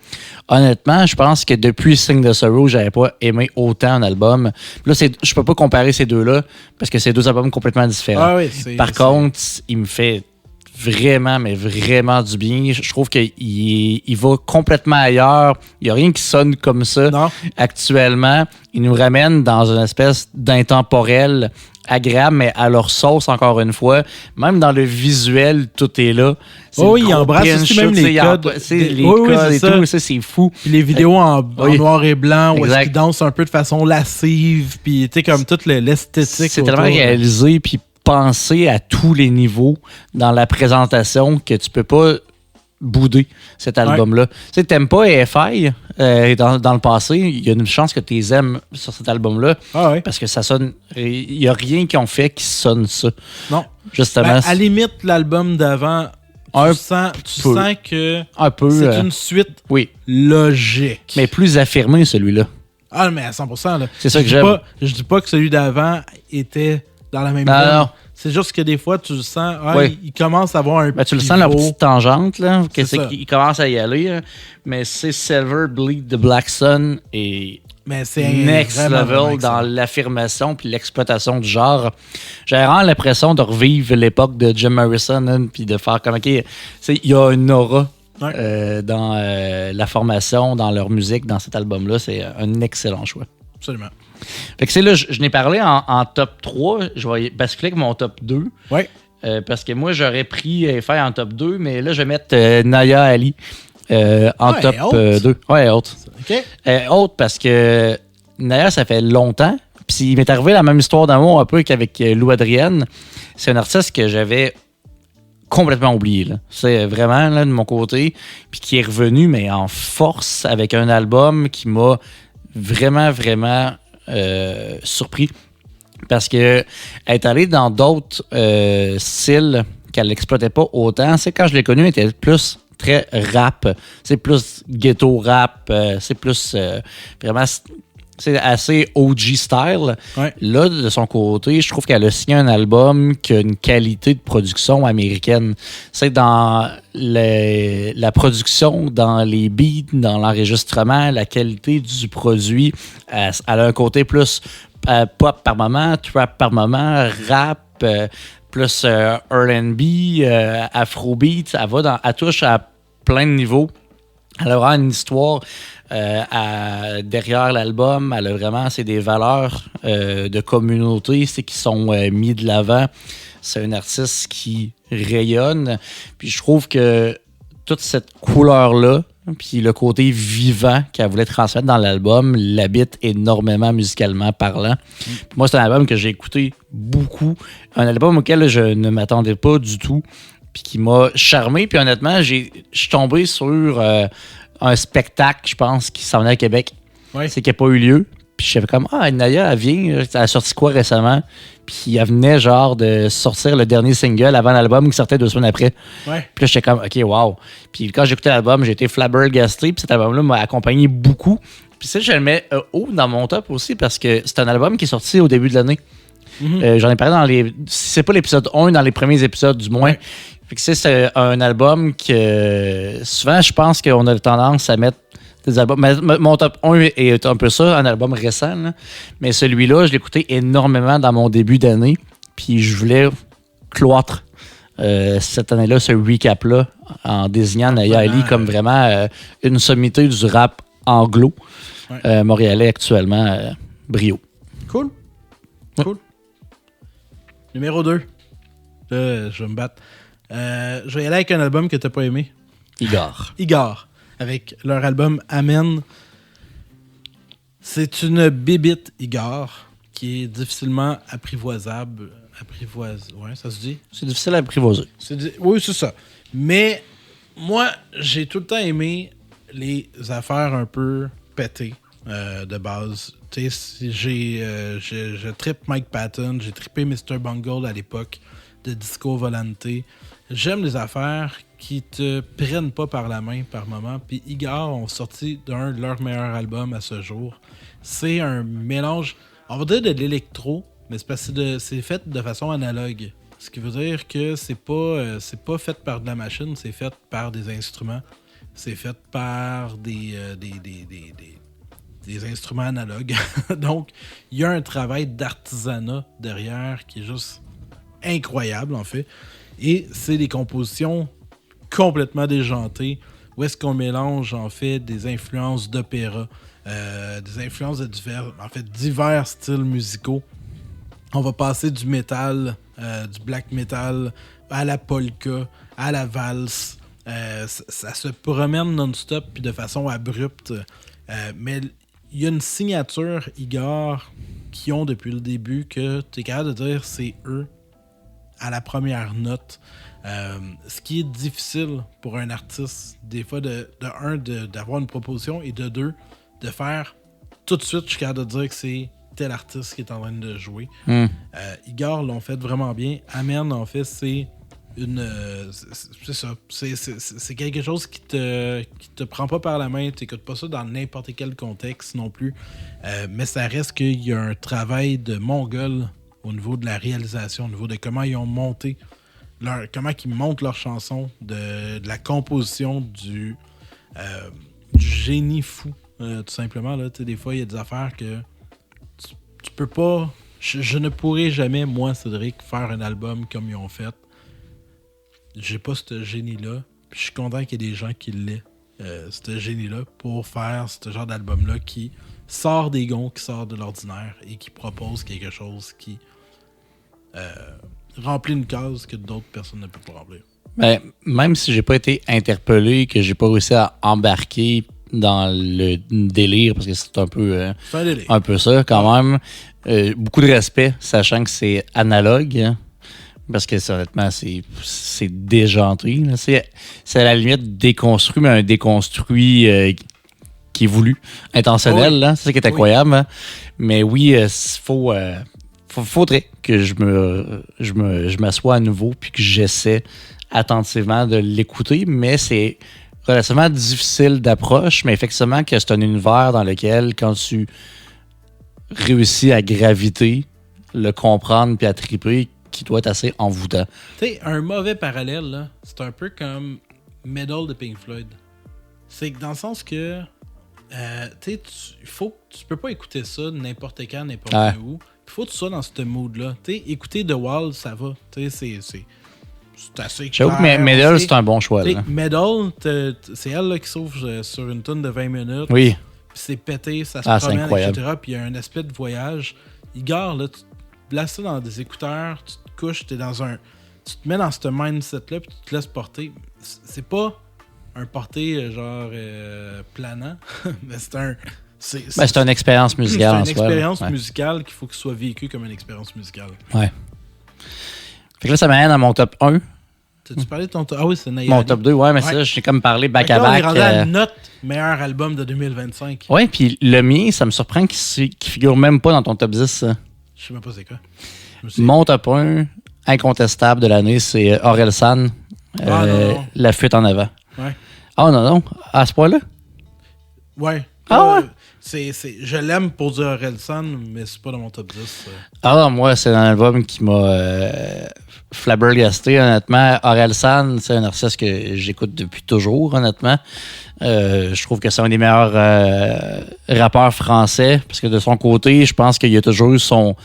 Honnêtement, je pense que depuis Sing the Sorrow, j'avais pas aimé autant un album. Puis là, je peux pas comparer ces deux-là, parce que c'est deux albums complètement différents. Par contre, il me fait vraiment, mais vraiment du bien. Je trouve qu'il va complètement ailleurs. Il n'y a rien qui sonne comme ça actuellement. Il nous ramène dans une espèce d'intemporel agréable, mais à leur sauce, encore une fois. Même dans le visuel, tout est là. Il embrasse aussi même les codes. Les codes et tout, ça, c'est fou. Puis les vidéos en noir et blanc, où est-ce qu'ils dansent un peu de façon lascive, puis tu sais, comme toute l'esthétique. C'est tellement réalisé, puis pensé à tous les niveaux dans la présentation que tu peux pas bouder cet album-là. Tu sais, t'aimes pas EFI dans le passé, il y a une chance que tu les aimes sur cet album-là. Parce que ça sonne... Il y a rien qu'ils ont fait qui sonne ça. Non. Justement. À la limite, l'album d'avant, tu sens que c'est une suite logique. Mais plus affirmé, celui-là. Ah, mais à 100%. Là. C'est ça que j'aime. Je dis pas que celui d'avant était dans la même non. C'est juste que des fois, tu le sens, il commence à avoir un tu le sens, la petite tangente, là, qu'il commence à y aller. Hein. Mais c'est Silver Bleed the Black Sun et c'est next level dans l'affirmation puis l'exploitation du genre. J'ai vraiment l'impression de revivre l'époque de Jim Morrison puis de faire comme, il y a une aura dans la formation, dans leur musique, dans cet album-là. C'est un excellent choix. Absolument. Fait que c'est là, je n'ai parlé en top 3. Je vais basculer avec mon top 2. Oui. Parce que moi, j'aurais pris faire en top 2, mais là, je vais mettre Naya Ali en top 2. Ouais, haute. OK. Haute parce que Naya, ça fait longtemps. Puis il m'est arrivé la même histoire d'amour un peu qu'avec Lou Adrienne. C'est un artiste que j'avais complètement oublié. Là. C'est vraiment là, de mon côté. Puis qui est revenu, mais en force, avec un album qui m'a vraiment, vraiment surpris. Parce que elle est allée dans d'autres styles qu'elle n'exploitait pas autant. C'est quand je l'ai connue, elle était plus très rap. C'est plus ghetto rap. C'est plus vraiment... C'est assez OG style. Ouais. Là, de son côté, je trouve qu'elle a signé un album qui a une qualité de production américaine. C'est dans la production, dans les beats, dans l'enregistrement, la qualité du produit. Elle a un côté plus pop par moment, trap par moment, rap, plus R&B, afrobeat. Elle touche à plein de niveaux. Elle a vraiment une histoire derrière l'album. Elle a vraiment, c'est des valeurs de communauté qui sont mis de l'avant. C'est un artiste qui rayonne. Puis je trouve que toute cette couleur-là, puis le côté vivant qu'elle voulait transmettre dans l'album, l'habite énormément musicalement parlant. Puis moi, c'est un album que j'ai écouté beaucoup. Un album auquel je ne m'attendais pas du tout. Puis qui m'a charmé. Puis honnêtement, je suis tombé sur un spectacle, je pense, qui s'en venait à Québec. Ouais. C'est qui n'a pas eu lieu. Puis je savais comme, Naya, elle vient, elle a sorti quoi récemment? Puis elle venait genre de sortir le dernier single avant l'album qui sortait 2 semaines après. Ouais. Puis là, j'étais comme, OK, wow. Puis quand j'ai écouté l'album, j'ai été flabbergasté. Puis cet album-là m'a accompagné beaucoup. Puis ça, je le mets haut dans mon top aussi parce que c'est un album qui est sorti au début de l'année. Mm-hmm. J'en ai parlé si c'est pas l'épisode 1, dans les premiers épisodes du moins. Ouais. Fait que c'est un album que souvent, je pense qu'on a tendance à mettre des albums. Mais mon top 1 est un peu ça, un album récent. Là. Mais celui-là, je l'ai écouté énormément dans mon début d'année. Puis je voulais cloître cette année-là, ce recap-là, en désignant Naya Ali comme vraiment une sommité du rap anglo montréalais actuellement, brio. Cool. Cool. Numéro 2. Là, je vais me battre. Je vais y aller avec un album que t'as pas aimé. Igor. Igor. avec leur album Amen. C'est une bébite Igor qui est difficilement apprivoisable. Ouais, ça se dit? C'est difficile à apprivoiser. Oui, c'est ça. Mais moi, j'ai tout le temps aimé les affaires un peu pétées de base. Tu sais, je trippe Mike Patton, j'ai trippé Mr. Bungle à l'époque de Disco Volante. J'aime les affaires qui te prennent pas par la main par moment. Puis Igor ont sorti d'un de leurs meilleurs albums à ce jour. C'est un mélange, on va dire de l'électro, mais c'est parce que c'est fait de façon analogue. Ce qui veut dire que c'est pas fait par de la machine, c'est fait par des instruments. C'est fait par des instruments analogues. Donc, il y a un travail d'artisanat derrière qui est juste incroyable, en fait. Et c'est des compositions complètement déjantées où est-ce qu'on mélange, en fait, des influences d'opéra, des influences de divers styles musicaux. On va passer du métal, du black metal, à la polka, à la valse. Ça se promène non-stop puis de façon abrupte. Mais il y a une signature Igor qu'ils ont depuis le début que tu es capable de dire c'est eux à la première note. Ce qui est difficile pour un artiste, des fois, d'avoir une proposition et de deux, de faire tout de suite, je suis capable de dire que c'est tel artiste qui est en train de jouer. Igor l'ont fait vraiment bien. Amen, en fait, c'est c'est ça. C'est quelque chose qui te prend pas par la main. Tu n'écoutes pas ça dans n'importe quel contexte non plus. Mais ça reste qu'il y a un travail de mongol au niveau de la réalisation, au niveau de comment ils ont monté comment ils montent leurs chansons, de la composition, du génie fou, tout simplement. Là. Des fois, il y a des affaires que tu peux pas... Je ne pourrais jamais, moi, Cédric, faire un album comme ils ont fait. J'ai pas ce génie-là. Puis je suis content qu'il y ait des gens qui l'aient, ce génie-là, pour faire ce genre d'album-là qui sort des gonds, qui sort de l'ordinaire et qui propose quelque chose qui remplit une case que d'autres personnes ne peuvent pas remplir. Ben, même si j'ai pas été interpellé, que j'ai pas réussi à embarquer dans le délire, parce que c'est un peu, un peu ça quand même, beaucoup de respect, sachant que c'est analogue, hein, parce que honnêtement, c'est déjanté. Là. C'est à la limite déconstruit, mais un déconstruit qui est voulu, intentionnel. Oui. Là, c'est ça qui est incroyable. Hein. Mais oui, faudrait que je m'assoie à nouveau puis que j'essaie attentivement de l'écouter, mais c'est relativement difficile d'approche, mais effectivement que c'est un univers dans lequel, quand tu réussis à graviter, le comprendre puis à triper, qui doit être assez envoûtant. Tu sais, un mauvais parallèle, là, c'est un peu comme Metal de Pink Floyd. C'est que dans le sens que tu peux pas écouter ça n'importe quand, n'importe où. Il faut que tu sois dans ce mood-là. T'sais, écouter The Wall, ça va. C'est assez clair. J'avoue que Metal, c'est un bon choix. Là. Metal, c'est elle là, qui s'ouvre sur une tonne de 20 minutes. Oui. Puis c'est pété, ça se promène, incroyable. etc. Puis il y a un aspect de voyage. Igor, là, tu te places ça dans des écouteurs, tu te couches, tu te mets dans ce mindset-là, puis tu te laisses porter. C'est pas un porté genre planant, mais c'est une expérience musicale en soi. C'est une expérience musicale qu'il faut que ce soit vécu comme une expérience musicale. Ouais. Fait que là, ça m'amène à mon top 1. T'as-tu parlé de ton top... Ah oui, c'est Nayeli. Mon top 2, ouais, mais ça, j'ai comme parlé back-à-back. On est rendu à notre meilleur album de 2025. Ouais, puis le mien, ça me surprend qu'il figure même pas dans ton top 10. Ça. Je sais même pas c'est quoi. Mon top 1 incontestable de l'année, c'est Orelsan, La fuite en avant. Ouais. Ah non, à ce point-là? Ouais. Ah ouais? Je l'aime pour dire Orelsan, mais c'est pas dans mon top 10. Ah non, moi, c'est un album qui m'a flabbergasté, honnêtement. Orelsan, c'est un artiste que j'écoute depuis toujours, honnêtement. Je trouve que c'est un des meilleurs rappeurs français, parce que de son côté, je pense qu'il y a toujours eu son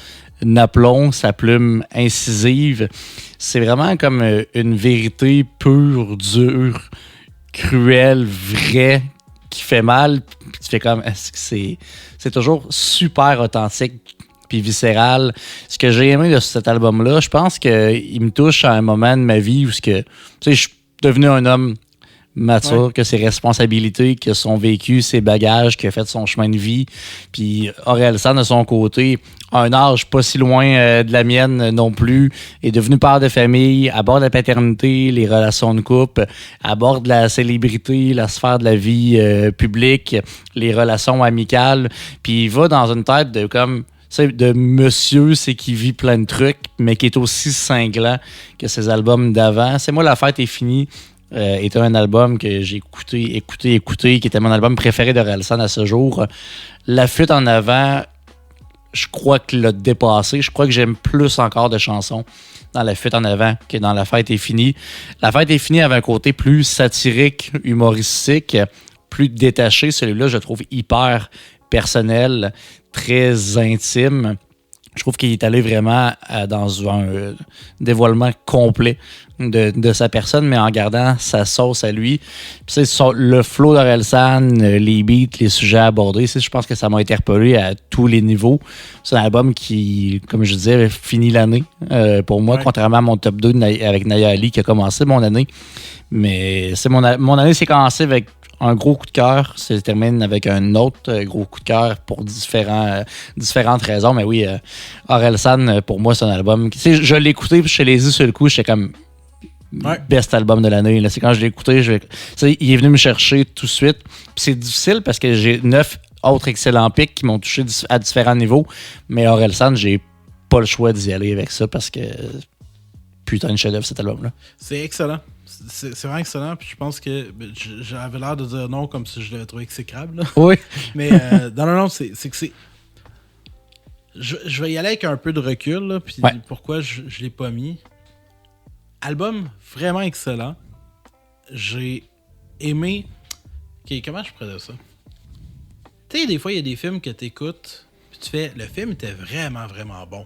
aplomb, sa plume incisive. C'est vraiment comme une vérité pure, dure, cruelle, vraie, qui fait mal, puis tu fais comme, est-ce que c'est toujours super authentique puis viscéral. Ce que j'ai aimé de cet album-là, je pense qu'il me touche à un moment de ma vie où je suis devenu un homme mature, que ses responsabilités, que son vécu, ses bagages, qu'il a fait son chemin de vie. Puis Orelsan, de son côté, à un âge pas si loin de la mienne non plus, est devenu père de famille, aborde la paternité, les relations de couple, aborde la célébrité, la sphère de la vie publique, les relations amicales. Puis il va dans une tête de comme... de monsieur, c'est qui vit plein de trucs, mais qui est aussi cinglant que ses albums d'avant. C'est moi, La fête est finie. Est un album que j'ai écouté, qui était mon album préféré d'Orelsan à ce jour. La fuite en avant, je crois qu'il l'a dépassé. Je crois que j'aime plus encore de chansons dans La fuite en avant que dans La fête est finie. La fête est finie avait un côté plus satirique, humoristique, plus détaché. Celui-là, je le trouve hyper personnel, très intime. Je trouve qu'il est allé vraiment dans un dévoilement complet de sa personne, mais en gardant sa sauce à lui. Puis, le flow d'Orelsan, les beats, les sujets abordés, je pense que ça m'a interpellé à tous les niveaux. C'est un album qui, comme je disais, finit l'année pour moi, contrairement à mon top 2 avec Naya Ali qui a commencé mon année. Mais mon année s'est commencée avec un gros coup de cœur, se termine avec un autre gros coup de cœur pour différentes raisons. Mais oui, Orelsan, pour moi, c'est un album. Je l'ai écouté, puis je l'ai dit sur le coup, j'étais comme best album de l'année. Là. C'est quand je l'ai écouté, il est venu me chercher tout de suite. Puis c'est difficile parce que j'ai 9 autres excellents pics qui m'ont touché à différents niveaux. Mais Orelsan, j'ai pas le choix d'y aller avec ça parce que putain de chef-d'œuvre cet album-là. C'est excellent. C'est vraiment excellent, puis je pense que j'avais l'air de dire non comme si je l'avais trouvé exécrable. Oui. Mais non, c'est que c'est... Je vais y aller avec un peu de recul, là, puis pourquoi je l'ai pas mis. Album vraiment excellent. J'ai aimé... Okay, comment je pourrais dire ça? Tu sais, des fois, il y a des films que tu écoutes, puis tu fais, le film était vraiment, vraiment bon.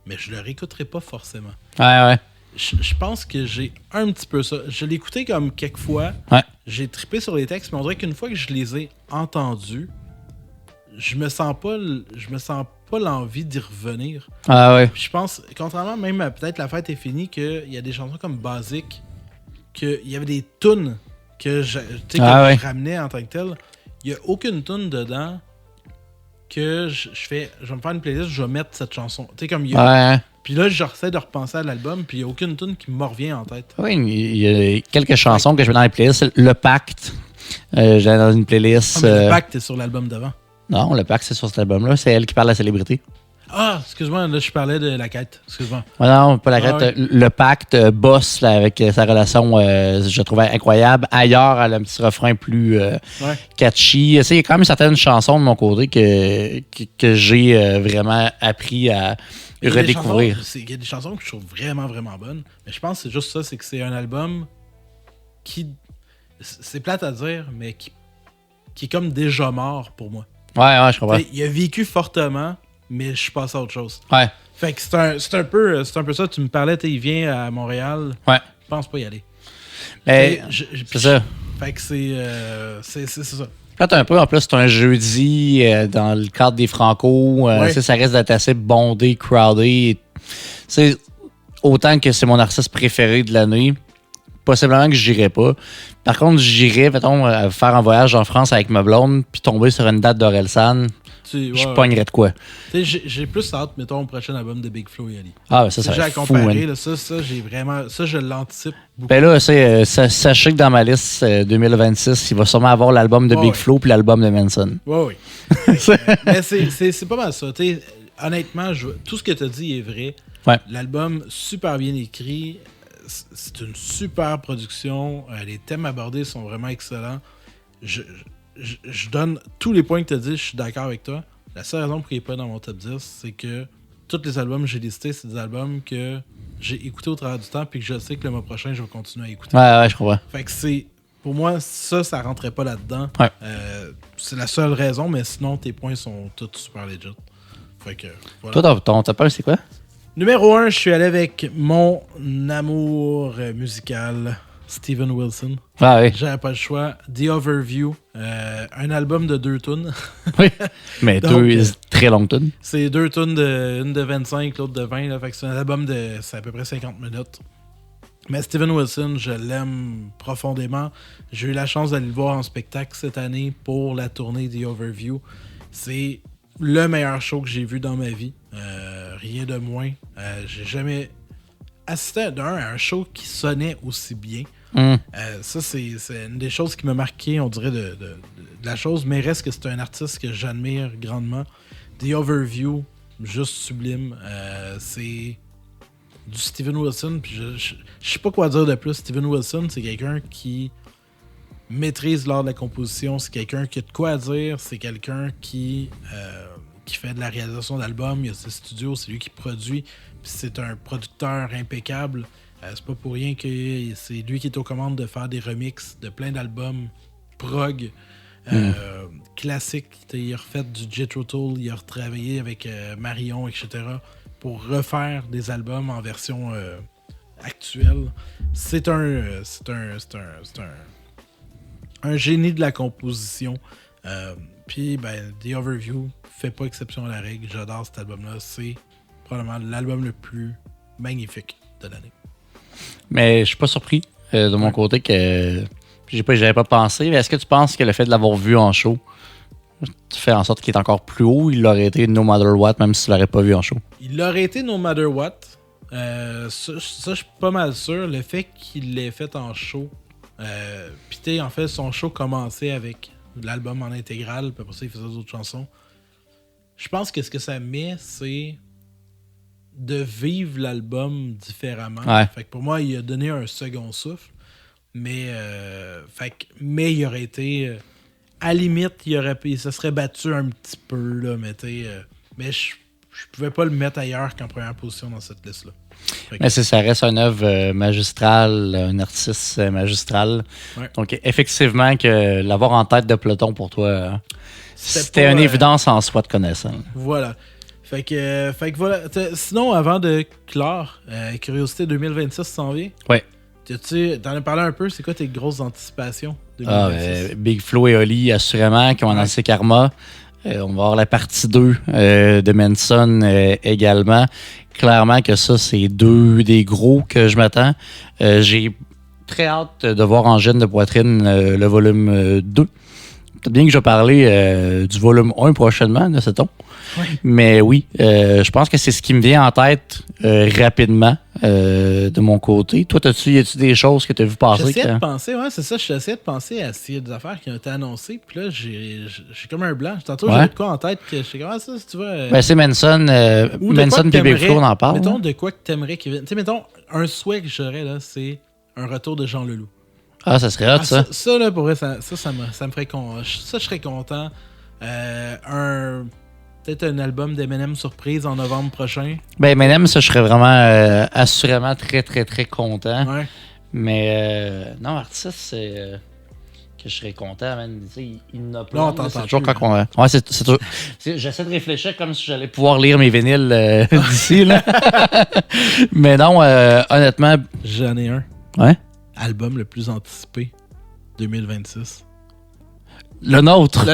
Mais je le réécouterai pas forcément. Ouais. Je pense que j'ai un petit peu ça. Je l'ai écouté comme quelques fois. Ouais. J'ai trippé sur les textes, mais on dirait qu'une fois que je les ai entendus, je me sens pas l'envie d'y revenir. Ah ouais. Puis je pense, contrairement même à peut-être La fête est finie, qu'il y a des chansons comme Basique, qu'il y avait des tunes que je ramenais en tant que tel. Il n'y a aucune tune dedans que je vais me faire une playlist, je vais mettre cette chanson. Tu sais, comme il y a... Ouais. Puis là, j'essaie de repenser à l'album, puis il n'y a aucune tune qui me revient en tête. Oui, il y a quelques chansons que je mets dans les playlists. Le Pacte, j'ai dans une playlist. Le Pacte est sur l'album d'avant. Non, Le Pacte, c'est sur cet album-là. C'est elle qui parle de la célébrité. Ah, excuse-moi, là, je parlais de La Quête. Excuse-moi. Non, pas La Quête. Ouais. Le Pacte, Boss, là, avec sa relation, je trouvais incroyable. Ailleurs, elle a un petit refrain plus catchy. Il y a quand même certaines chansons de mon côté que j'ai vraiment appris à redécouvrir. Il y a des chansons que je trouve vraiment, vraiment bonnes. Mais je pense que c'est juste ça, c'est que c'est un album qui... C'est plate à dire, mais qui est comme déjà mort pour moi. Ouais, je comprends. Il a vécu fortement, mais je suis passé à autre chose. Ouais. Fait que c'est un peu ça. Tu me parlais, il vient à Montréal. Ouais. Je pense pas y aller. Mais c'est ça. Fait que c'est ça. Plate un peu, en plus, c'est un jeudi dans le cadre des Franco. Ça reste d'être assez bondé, crowded. C'est autant que c'est mon artiste préféré de l'année. Possiblement que j'irais pas. Par contre, j'irais, mettons, faire un voyage en France avec ma blonde puis tomber sur une date d'Orelsan. Je pognerais de quoi. J'ai plus hâte, mettons, au prochain album de Big Flo et Ali. Ah, ça serait fou. Comparer, là, ça, j'ai vraiment... Ça, je l'anticipe beaucoup. Ben là, sachez que dans ma liste 2026, il va sûrement avoir l'album de Big Flo puis l'album de Manson. Oui. Mais c'est pas mal ça. T'sais, honnêtement, tout ce que tu as dit est vrai. Ouais. L'album, super bien écrit. C'est une super production. Les thèmes abordés sont vraiment excellents. Je donne tous les points que tu as dit, je suis d'accord avec toi. La seule raison pour qu'il n'est pas dans mon top 10, c'est que tous les albums que j'ai listés, c'est des albums que j'ai écoutés au travers du temps puis que je sais que le mois prochain, je vais continuer à écouter. Ouais, je comprends. Fait que pour moi, ça rentrait pas là-dedans. Ouais. C'est la seule raison, mais sinon, tes points sont tous super legit. Fait que, voilà. Toi, ton top 1, c'est quoi? Numéro 1, je suis allé avec mon amour musical, Steven Wilson. Ah oui. J'avais pas le choix. The Overview, un album de 2 tunes. Oui, mais donc, 2 très longues tunes. C'est 2 tunes, une de 25, l'autre de 20. Là, fait que c'est un album c'est à peu près 50 minutes. Mais Steven Wilson, je l'aime profondément. J'ai eu la chance d'aller le voir en spectacle cette année pour la tournée The Overview. C'est le meilleur show que j'ai vu dans ma vie. Rien de moins. J'ai jamais assisté à un show qui sonnait aussi bien. Ça, c'est une des choses qui m'a marqué, on dirait, de la chose. Mais reste que c'est un artiste que j'admire grandement. The Overview, juste sublime. C'est du Steven Wilson. Puis je sais pas quoi dire de plus. Steven Wilson, c'est quelqu'un qui maîtrise l'art de la composition. C'est quelqu'un qui a de quoi à dire. C'est quelqu'un qui fait de la réalisation d'albums. Il a ses studios, c'est lui qui produit. Puis c'est un producteur impeccable. C'est pas pour rien que c'est lui qui est aux commandes de faire des remixes de plein d'albums prog classiques. Il a refait du Jethro Tull, il a retravaillé avec Marion, etc. pour refaire des albums en version actuelle. C'est un génie de la composition. Puis The Overview fait pas exception à la règle. J'adore cet album-là. C'est probablement l'album le plus magnifique de l'année. Mais je suis pas surpris de mon côté que j'avais pas pensé. Mais est-ce que tu penses que le fait de l'avoir vu en show fait en sorte qu'il est encore plus haut? Il aurait été No Matter What, même s'il l'aurait pas vu en show. Il aurait été No Matter What. Ça, je suis pas mal sûr. Le fait qu'il l'ait fait en show. Puis en fait, son show commençait avec l'album en intégrale. Puis après ça, il faisait d'autres chansons. Je pense que ce que ça met, c'est de vivre l'album différemment. Ouais. Fait que pour moi, il a donné un second souffle. Mais il aurait été... à la limite, il se serait battu un petit peu. Là, mais je pouvais pas le mettre ailleurs qu'en première position dans cette liste-là. Mais ça reste une œuvre magistrale, un artiste magistral. Ouais. Donc, effectivement, que l'avoir en tête de peloton pour toi, c'était une évidence en soi de connaissance. Voilà. Fait que voilà. Sinon, avant de clore, Curiosité 2026 s'en vient. Oui. T'en as parlé un peu, c'est quoi tes grosses anticipations 2026? Big Flo et Oli, assurément, qui ont annoncé Karma. On va avoir la partie 2 de Manson également. Clairement que ça, c'est deux des gros que je m'attends. J'ai très hâte de voir En gêne de poitrine le volume 2. Peut-être bien que je vais parler du volume 1 prochainement, de sait-on. Oui. Mais oui, je pense que c'est ce qui me vient en tête rapidement de mon côté. Toi, y a-tu des choses que tu as vu passer? J'essaie de penser, ouais, c'est ça. J'essaie de penser à s'il y a des affaires qui ont été annoncées. Puis là, j'ai comme un blanc. Tantôt, j'avais de quoi en tête que je sais comment ça, si tu veux. C'est Manson. Manson et Big Flo, on en parle. Mettons de quoi que t'aimerais qu'il vienne. Tu sais, mettons, un souhait que j'aurais, là, c'est un retour de Jean Leloup. Ah, ça serait hot, ça. Ça, là, pour vrai, ça me ferait ça, je serais content. Peut-être un album d'Eminem surprise en novembre prochain. Eminem, ça, je serais vraiment assurément très, très, très content. Ouais. Mais non, artiste, c'est que je serais content. Il n'a pas. Non, c'est toujours quand on. Ouais, c'est toujours. J'essaie de réfléchir comme si j'allais pouvoir lire mes vinyles d'ici, là. Mais non, honnêtement. J'en ai un. Ouais. Album le plus anticipé 2026. Le nôtre.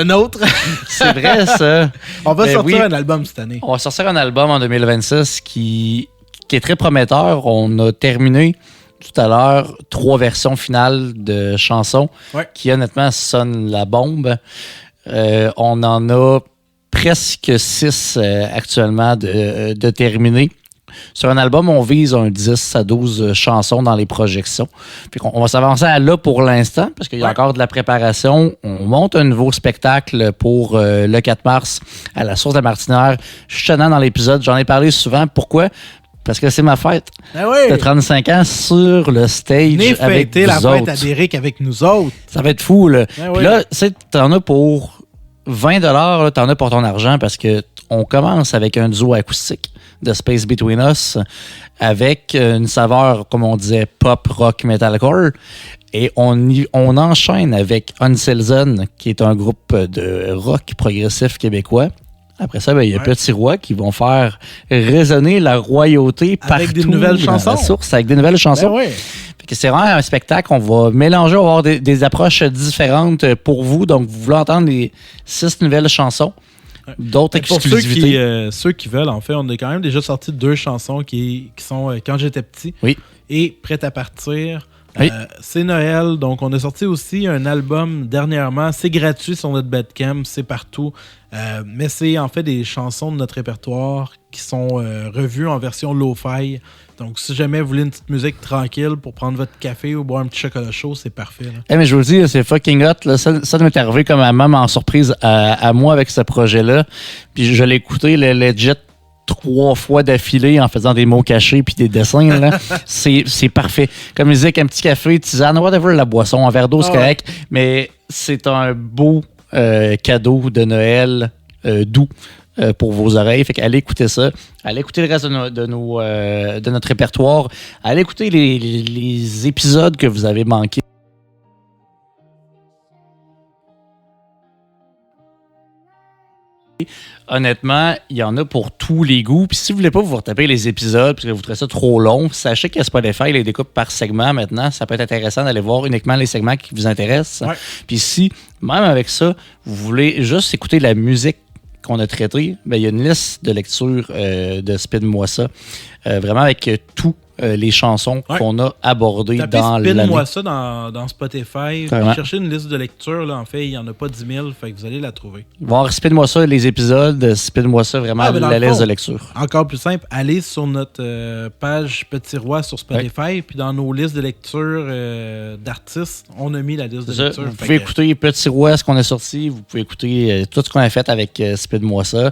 C'est vrai, ça. On va sortir un album cette année. On va sortir un album en 2026 qui est très prometteur. On a terminé tout à l'heure 3 versions finales de chansons qui, honnêtement, sonnent la bombe. On en a presque 6 actuellement de terminés. Sur un album, on vise un 10 à 12 chansons dans les projections. Puis on va s'avancer à là pour l'instant, parce qu'il y a encore de la préparation. On monte un nouveau spectacle pour le 4 mars à la Source de la Martinière. Je suis tenant dans l'épisode, j'en ai parlé souvent. Pourquoi? Parce que c'est ma fête de 35 ans sur le stage avec vous la autres. Fête à Derek avec nous autres. Ça va être fou, là. Puis là, tu sais, t'en as pour 20 $, t'en as pour ton argent, parce que on commence avec un duo acoustique de Space Between Us avec une saveur, comme on disait, pop, rock, metalcore. Et on enchaîne avec Unsealed, qui est un groupe de rock progressif québécois. Après ça, il y a Petit Roi qui vont faire résonner la royauté avec des nouvelles chansons. La source, avec des nouvelles chansons. C'est vraiment un spectacle. On va mélanger, on va avoir des approches différentes pour vous. Donc, vous voulez entendre les 6 nouvelles chansons. D'autres exclusivités. Pour ceux qui veulent, en fait, on a quand même déjà sorti 2 chansons qui sont Quand j'étais petit. Oui. et Prêt à partir. Oui. C'est Noël, donc on a sorti aussi un album dernièrement. C'est gratuit sur notre Bandcamp, c'est partout. Mais c'est en fait des chansons de notre répertoire qui sont revues en version lo-fi. Donc si jamais vous voulez une petite musique tranquille pour prendre votre café ou boire un petit chocolat chaud, c'est parfait. Mais je vous le dis, c'est fucking hot. Là. Ça m'est arrivé comme à même en surprise à moi avec ce projet-là. Puis je l'ai écouté legit 3 fois d'affilée en faisant des mots cachés puis des dessins. Là. c'est parfait. Comme je disais, avec un petit café, tisane, whatever, la boisson, un verre d'eau, c'est correct. Mais c'est un beau cadeau de Noël doux pour vos oreilles. Fait qu'allez écouter ça. Allez écouter le reste de notre répertoire. Allez écouter les épisodes que vous avez manqués. Honnêtement, il y en a pour tous les goûts. Puis si vous voulez pas vous retaper les épisodes parce que vous trouvez ça trop long, sachez que Spotify les découpe par segment maintenant. Ça peut être intéressant d'aller voir uniquement les segments qui vous intéressent. Ouais. Puis si, même avec ça, vous voulez juste écouter la musique qu'on a traitée, ben, il y a une liste de lecture de Spin-moi ça. Vraiment avec tout. Les chansons qu'on a abordées dans l'année. Spin-moi ça dans Spotify. Cherchez une liste de lecture. Là, en fait, il n'y en a pas 10 000. Fait que vous allez la trouver. Voir Spin-moi ça, les épisodes. Spin-moi ça, vraiment la liste de lecture. Encore plus simple, allez sur notre page Petit Roi sur Spotify. Puis dans nos listes de lecture d'artistes, on a mis la liste de lecture. Vous pouvez écouter Petit Roi, ce qu'on a sorti. Vous pouvez écouter tout ce qu'on a fait avec Spin-moi ça.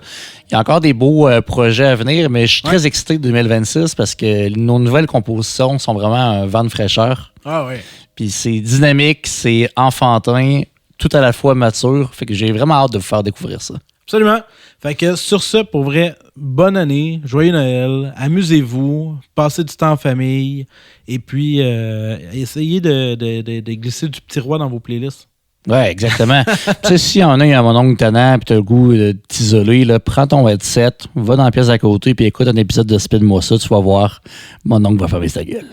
Il y a encore des beaux projets à venir, mais je suis très excité de 2026 parce que nos nouvelles compositions sont vraiment un vent de fraîcheur. Ah oui. Puis c'est dynamique, c'est enfantin, tout à la fois mature. Fait que j'ai vraiment hâte de vous faire découvrir ça. Absolument. Fait que sur ce, pour vrai, bonne année, joyeux Noël, amusez-vous, passez du temps en famille et puis essayez de glisser du Petit Roi dans vos playlists. Ouais, exactement. Tu sais, s'il y en a un mon oncle tannant, puis t'as le goût de t'isoler, là, prends ton headset, va dans la pièce à côté, puis écoute un épisode de Spin-moi ça, tu vas voir, mon oncle va fermer sa gueule.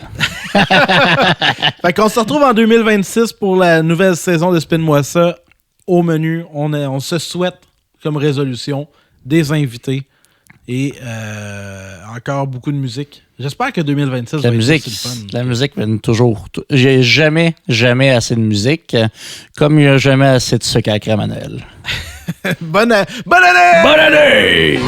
Fait qu'on se retrouve en 2026 pour la nouvelle saison de Spin-moi ça. Au menu, on se souhaite comme résolution des invités et encore beaucoup de musique. J'espère que 2026 va être le fun. La musique vient toujours. J'ai jamais assez de musique, comme il n'y a jamais assez de sucre à la crème à Noël. Bonne année! Bonne année!